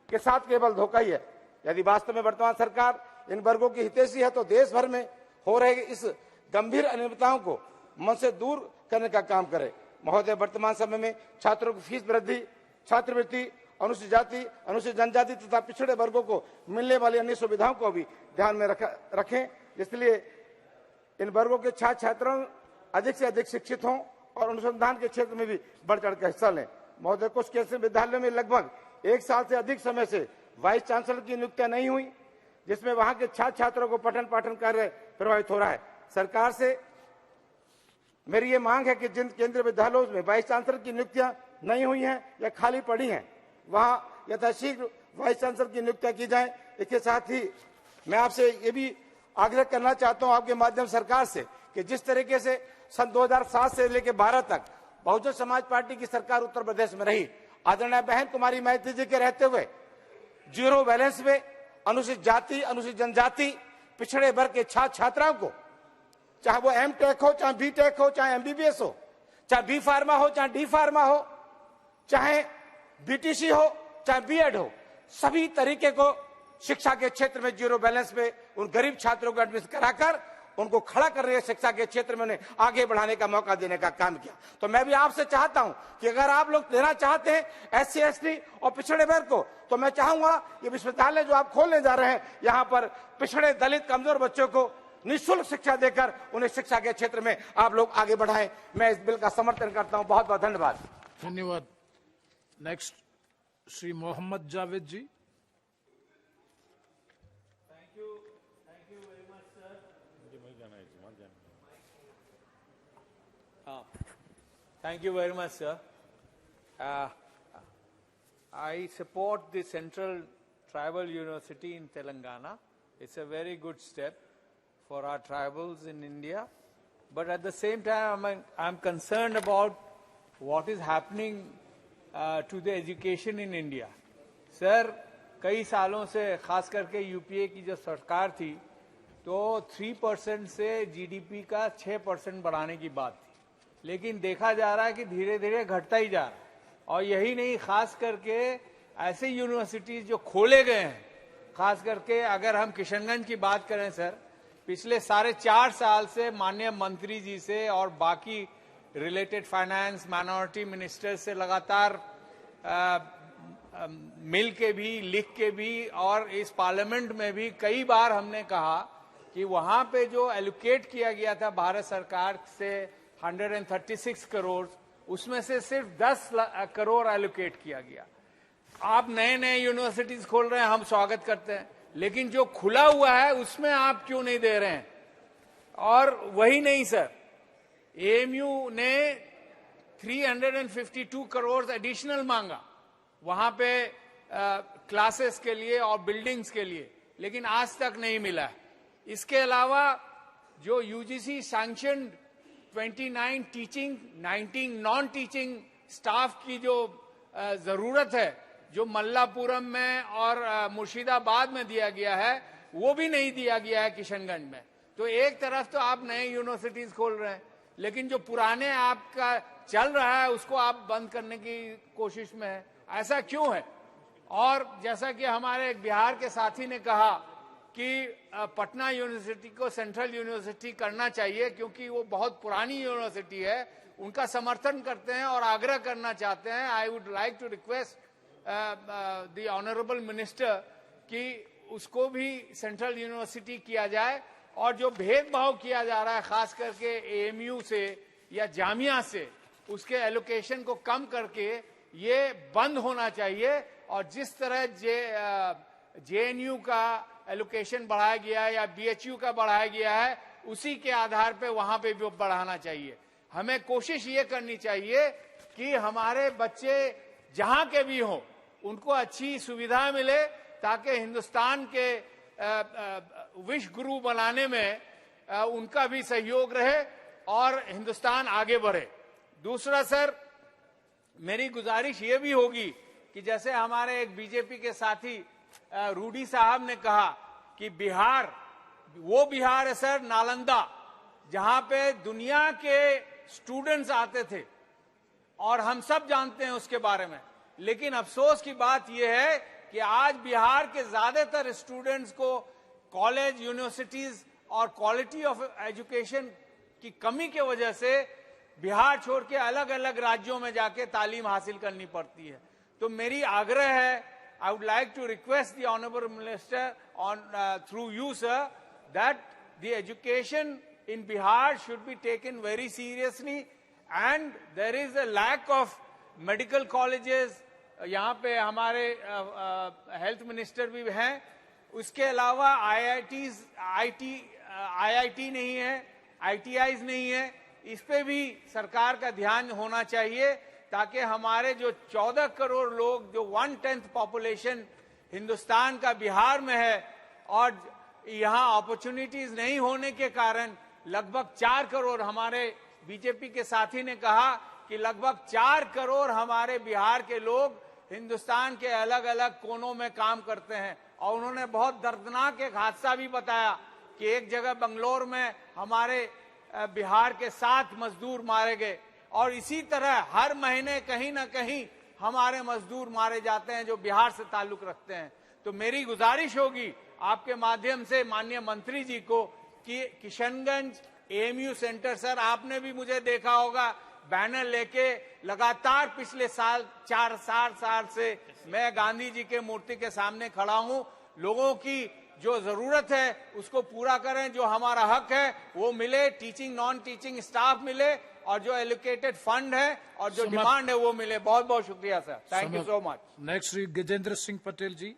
के साथ केवल धोखा ही है। यदि वास्तव में वर्तमान सरकार इन वर्गों की हितैषी है तो देश भर में हो रहे इस गंभीर अनियमितताओं को मन से दूर करने का काम करे। महोदय, वर्तमान समय में छात्रों की फीस वृद्धि, छात्रवृत्ति, अनुसूचित जाति, अनुसूचित जनजाति तथा पिछड़े वर्गों को मिलने वाली अन्य सुविधाओं को भी ध्यान में रखें। इसलिए इन वर्गों के छात्र छात्राओं अधिक से अधिक शिक्षित हों और अनुसंधान के क्षेत्र में भी बढ़ चढ़ कर हिस्सा लें। महोदय, कुछ केंद्रीय विद्यालयों में लगभग 1 साल से अधिक समय से वाइस चांसलर की नियुक्तियां नहीं हुई, जिसमें वहां के छात्र छात्रों को पठन पाठन कार्य प्रभावित हो रहा है। सरकार से मेरी ये मांग है कि जिन केंद्रीय विद्यालयों में वाइस चांसलर की नियुक्तियां नहीं हुई हैं या खाली पड़ी हैं, वहां यथाशीघ्र वाइस चांसलर की नियुक्तियां की जाएं। इसके साथ ही मैं आपसे ये भी आग्रह करना चाहता हूं आपके माध्यम सरकार से कि जिस तरीके से सन 2007 से लेकर 12 तक बहुजन समाज पार्टी की सरकार उत्तर प्रदेश में रही, आदरणीय बहन कुमारी मैत्री जी के रहते हुए जीरो बैलेंस में अनुसूचित जाति, अनुसूचित जनजाति, पिछड़े वर्ग के छात्र छात्राओं को, चाहे वो M.Tech हो, चाहे B.Tech हो, चाहे MBBS हो, चाहे B फार्मा हो, चाहे D फार्मा हो, चाहे BTC हो, चाहे B.Ed हो, सभी तरीके को शिक्षा के क्षेत्र में जीरो बैलेंस में उन गरीब छात्रों को एडमिशन कराकर उनको खड़ा कर रही है, शिक्षा के क्षेत्र में उन्हें आगे बढ़ाने का मौका देने का काम किया। तो मैं भी आपसे चाहता हूं कि अगर आप लोग देना चाहते हैं SC ST और पिछड़े वर्ग को, तो मैं चाहूंगा ये विश्वविद्यालय जो आप खोलने जा रहे हैं, यहाँ पर पिछड़े, दलित, कमजोर बच्चों को निःशुल्क शिक्षा देकर उन्हें शिक्षा के क्षेत्र में आप लोग आगे बढ़ाएं। मैं इस बिल का समर्थन करता हूं। बहुत बहुत धन्यवाद। धन्यवाद। Next Shri Mohammad Javed ji. Thank you very much, sir. I support the Central Tribal University in Telangana. It's a very good step for our tribals in India. But at the same time, I'm concerned about what is happening to the education in India. Sir, कई सालों से खास करके UPA की जो सरकार थी, तो 3% से जीडीपी का 6% बढ़ाने की बात थी, लेकिन देखा जा रहा है कि धीरे धीरे घटता ही जा रहा है। और यही नहीं, खास करके ऐसे यूनिवर्सिटीज जो खोले गए हैं, खास करके अगर हम किशनगंज की बात करें सर, पिछले 4.5 साल से माननीय मंत्री जी से और बाकी रिलेटेड फाइनेंस, माइनॉरिटी मिनिस्टर से लगातार मिल के भी, लिख के भी और इस पार्लियामेंट में भी कई बार हमने कहा कि वहां पे जो एलोकेट किया गया था भारत सरकार से 136 करोड़, उसमें से सिर्फ 10 करोड़ एलोकेट किया गया। आप नए नए यूनिवर्सिटीज खोल रहे हैं, हम स्वागत करते हैं, लेकिन जो खुला हुआ है उसमें आप क्यों नहीं दे रहे हैं? और वही नहीं सर, एएमयू ने 352 करोड़ एडिशनल मांगा वहां पे क्लासेस के लिए और बिल्डिंग्स के लिए, लेकिन आज तक नहीं मिला है। इसके अलावा जो UGC sanctioned 29 teaching, 19 non teaching staff की जो जरूरत है, जो मल्लापुरम में और मुर्शिदाबाद में दिया गया है, वो भी नहीं दिया गया है किशनगंज में। तो एक तरफ तो आप नए यूनिवर्सिटीज खोल रहे हैं, लेकिन जो पुराने आपका चल रहा है उसको आप बंद करने की कोशिश में है। ऐसा क्यों है? और जैसा कि हमारे बिहार के साथी ने कहा कि पटना यूनिवर्सिटी को सेंट्रल यूनिवर्सिटी करना चाहिए, क्योंकि वो बहुत पुरानी यूनिवर्सिटी है, उनका समर्थन करते हैं और आग्रह करना चाहते हैं। I would like to request the honourable minister कि उसको भी सेंट्रल यूनिवर्सिटी किया जाए, और जो भेदभाव किया जा रहा है खास करके एएमयू से या जामिया से, उसके एलोकेशन को कम करके ये बंद होना चाहिए। और जिस तरह जेएनयू का एलोकेशन बढ़ाया गया है या बीएचयू का बढ़ाया गया है, उसी के आधार पे वहां पे भी बढ़ाना चाहिए। हमें कोशिश ये करनी चाहिए कि हमारे बच्चे जहां के भी हों, उनको अच्छी सुविधा मिले, ताकि हिंदुस्तान के विश्व गुरु बनाने में उनका भी सहयोग रहे और हिंदुस्तान आगे बढ़े। दूसरा सर, मेरी गुजारिश ये भी होगी कि जैसे हमारे एक बीजेपी के साथी रूडी साहब ने कहा कि बिहार, वो बिहार है सर नालंदा, जहां पे दुनिया के स्टूडेंट्स आते थे, और हम सब जानते हैं उसके बारे में। लेकिन अफसोस की बात यह है कि आज बिहार के ज्यादातर स्टूडेंट्स को कॉलेज, यूनिवर्सिटीज और क्वालिटी ऑफ एजुकेशन की कमी की वजह से बिहार छोड़ के अलग अलग राज्यों में जाके तालीम हासिल करनी पड़ती है। तो मेरी आग्रह है, I would like to request the Honorable Minister on through you, sir, that the education in Bihar should be taken very seriously, and there is a lack of medical colleges, यहाँ पे हमारे हेल्थ मिनिस्टर भी हैं। उसके अलावा IIT नहीं है, ITIs नहीं है। इस पे भी सरकार का ध्यान होना चाहिए ताकि हमारे जो 14 करोड़ लोग, जो 1/10 पॉपुलेशन हिंदुस्तान का बिहार में है, और यहाँ अपॉर्चुनिटीज नहीं होने के कारण लगभग 4 करोड़, हमारे बीजेपी के साथी ने कहा कि लगभग 4 करोड़ हमारे बिहार के लोग हिंदुस्तान के अलग अलग कोनों में काम करते हैं। और उन्होंने बहुत दर्दनाक एक हादसा भी बताया कि एक जगह बंगलोर में हमारे बिहार के 7 मजदूर मारे गए, और इसी तरह हर महीने कहीं ना कहीं हमारे मजदूर मारे जाते हैं जो बिहार से ताल्लुक रखते हैं। तो मेरी गुजारिश होगी आपके माध्यम से माननीय मंत्री जी को कि किशनगंज एएमयू सेंटर, सर आपने भी मुझे देखा होगा बैनर लेके लगातार पिछले 4 साल से मैं गांधी जी के मूर्ति के सामने खड़ा हूं। लोगों की जो जरूरत है उसको पूरा करें, जो हमारा हक है वो मिले, टीचिंग नॉन टीचिंग स्टाफ मिले, और जो एलोकेटेड फंड है और जो डिमांड है वो मिले। बहुत बहुत शुक्रिया sir, thank you so much. Next Shri Gajendra Singh Patel ji.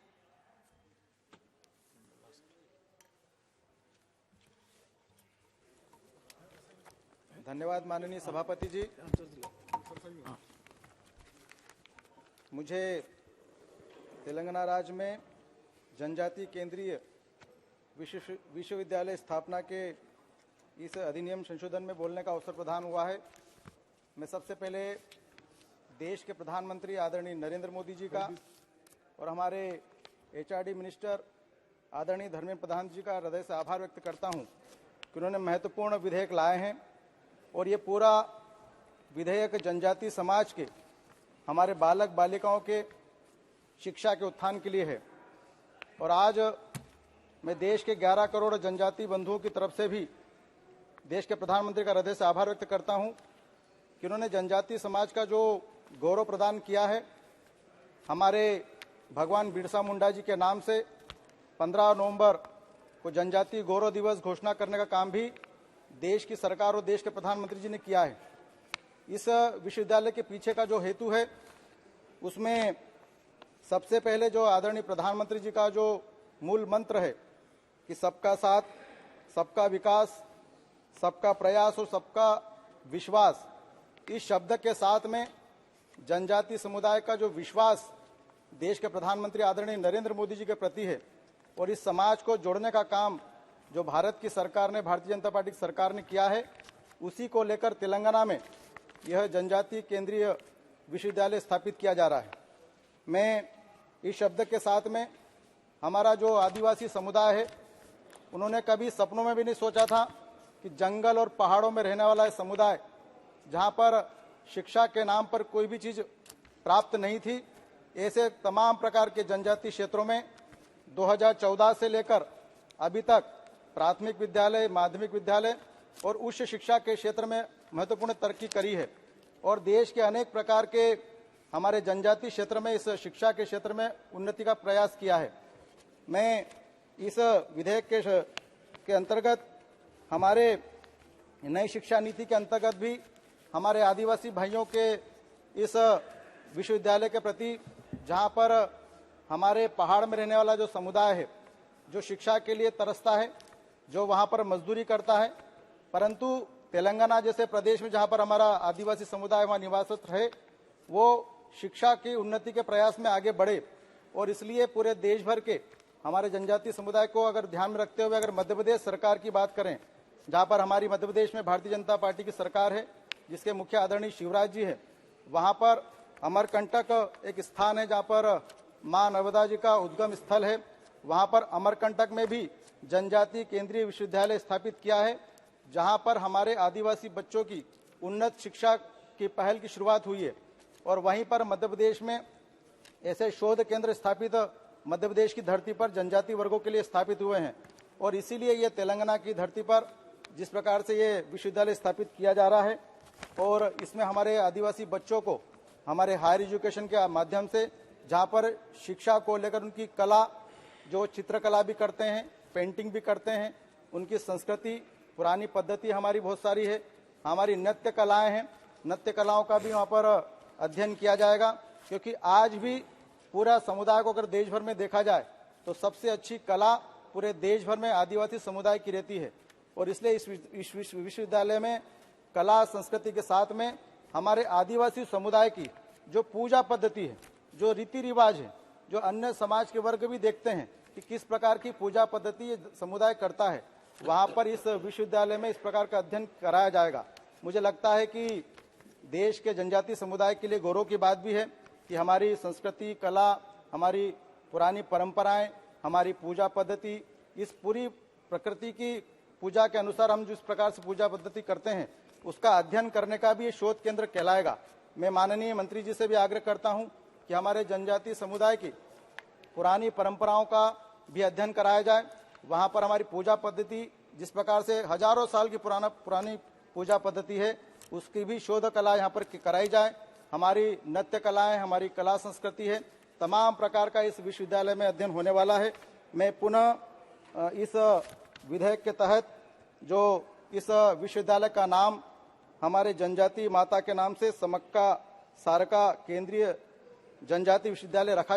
धन्यवाद माननीय सभापति जी। मुझे तेलंगाना राज्य में जनजातीय केंद्रीय विश्वविद्यालय स्थापना के इस अधिनियम संशोधन में बोलने का अवसर प्रदान हुआ है। मैं सबसे पहले देश के प्रधानमंत्री आदरणीय नरेंद्र मोदी जी का और हमारे एचआरडी मिनिस्टर आदरणीय धर्मेंद्र प्रधान जी का हृदय से आभार व्यक्त करता हूं कि उन्होंने महत्वपूर्ण विधेयक लाए हैं, और ये पूरा विधेयक जनजातीय समाज के, हमारे बालक बालिकाओं के शिक्षा के उत्थान के लिए है। और आज मैं देश के 11 करोड़ जनजातीय बंधुओं की तरफ से भी देश के प्रधानमंत्री का हृदय से आभार व्यक्त करता हूं कि उन्होंने जनजातीय समाज का जो गौरव प्रदान किया है। हमारे भगवान बिरसा मुंडा जी के नाम से 15 नवंबर को जनजातीय गौरव दिवस घोषणा करने का काम भी देश की सरकार और देश के प्रधानमंत्री जी ने किया है। इस विश्वविद्यालय के पीछे का जो हेतु है उसमें सबसे पहले जो आदरणीय प्रधानमंत्री जी का जो मूल मंत्र है कि सबका साथ, सबका विकास, सबका प्रयास और सबका विश्वास, इस शब्द के साथ में जनजातीय समुदाय का जो विश्वास देश के प्रधानमंत्री आदरणीय नरेंद्र मोदी जी के प्रति है, और इस समाज को जोड़ने का काम जो भारत की सरकार ने, भारतीय जनता पार्टी की सरकार ने किया है, उसी को लेकर तेलंगाना में यह जनजातीय केंद्रीय विश्वविद्यालय स्थापित किया जा रहा है। मैं इस शब्द के साथ में हमारा जो आदिवासी समुदाय है, उन्होंने कभी सपनों में भी नहीं सोचा था कि जंगल और पहाड़ों में रहने वाला समुदाय, जहां पर शिक्षा के नाम पर कोई भी चीज प्राप्त नहीं थी, ऐसे तमाम प्रकार के जनजातीय क्षेत्रों में 2014 से लेकर अभी तक प्राथमिक विद्यालय, माध्यमिक विद्यालय और उच्च शिक्षा के क्षेत्र में महत्वपूर्ण तरक्की करी है। और देश के अनेक प्रकार के हमारे जनजातीय क्षेत्र में इस शिक्षा के क्षेत्र में उन्नति का प्रयास किया है। मैं इस विधेयक के अंतर्गत, हमारे नई शिक्षा नीति के अंतर्गत भी हमारे आदिवासी भाइयों के इस विश्वविद्यालय के प्रति, जहां पर हमारे पहाड़ में रहने वाला जो समुदाय है, जो शिक्षा के लिए तरसता है, जो वहां पर मजदूरी करता है, परंतु तेलंगाना जैसे प्रदेश में जहां पर हमारा आदिवासी समुदाय वहां निवासरत रहे, वो शिक्षा की उन्नति के प्रयास में आगे बढ़े। और इसलिए पूरे देश भर के हमारे जनजातीय समुदाय को अगर ध्यान में रखते हुए अगर मध्य प्रदेश सरकार की बात करें, जहां पर हमारी मध्य प्रदेश में भारतीय जनता पार्टी की सरकार है, जिसके मुख्य आदरणीय शिवराज जी है, वहां पर अमरकंटक एक स्थान है जहां पर मां नर्मदा जी का उद्गम स्थल है। वहां पर अमरकंटक में भी जनजातीय केंद्रीय विश्वविद्यालय स्थापित किया है, जहां पर हमारे आदिवासी बच्चों की उन्नत शिक्षा की पहल की शुरुआत हुई है। और वहीं पर मध्य प्रदेश में ऐसे शोध केंद्र स्थापित मध्य प्रदेश की धरती पर जनजातीय वर्गों के लिए स्थापित हुए हैं। और इसीलिए ये तेलंगाना की धरती पर जिस प्रकार से ये विश्वविद्यालय स्थापित किया जा रहा है, और इसमें हमारे आदिवासी बच्चों को हमारे हायर एजुकेशन के माध्यम से, जहां पर शिक्षा को लेकर उनकी कला, जो चित्रकला भी करते हैं, पेंटिंग भी करते हैं, उनकी संस्कृति, पुरानी पद्धति हमारी बहुत सारी है, हमारी नृत्य कलाएं हैं, नृत्य कलाओं का भी वहां पर अध्ययन किया जाएगा। क्योंकि आज भी पूरा समुदाय को अगर देश भर में देखा जाए तो सबसे अच्छी कला पूरे देश भर में आदिवासी समुदाय की रहती है। और इसलिए इस विश्वविद्यालय में कला संस्कृति के साथ में हमारे आदिवासी समुदाय की जो पूजा पद्धति है, जो रीति रिवाज है, जो अन्य समाज के वर्ग भी देखते हैं कि किस प्रकार की पूजा पद्धति ये समुदाय करता है, वहां पर इस विश्वविद्यालय में इस प्रकार का अध्ययन कराया जाएगा। मुझे लगता है कि देश के जनजातीय समुदाय के लिए गौरव की बात भी है कि हमारी संस्कृति, कला, हमारी पुरानी परंपराएं, हमारी पूजा पद्धति, इस पूरी प्रकृति की पूजा के अनुसार हम जिस प्रकार से पूजा पद्धति करते हैं उसका अध्ययन करने का भी ये शोध केंद्र कहलाएगा। मैं माननीय मंत्री जी से भी आग्रह करता हूं कि हमारे जनजातीय समुदाय की पुरानी परंपराओं का भी अध्ययन कराया जाए। वहां पर हमारी पूजा पद्धति जिस प्रकार से हजारों साल की पुरानी पूजा पद्धति है उसकी भी शोध कला यहाँ पर कराई जाए। हमारी नृत्य कलाएं, हमारी कला संस्कृति है, तमाम प्रकार का इस विश्वविद्यालय में अध्ययन होने वाला है। मैं पुनः इस विधेयक के तहत जो इस विश्वविद्यालय का नाम हमारे जनजातीय माता के नाम से समक्का सारका केंद्रीय जनजातीय विश्वविद्यालय रखा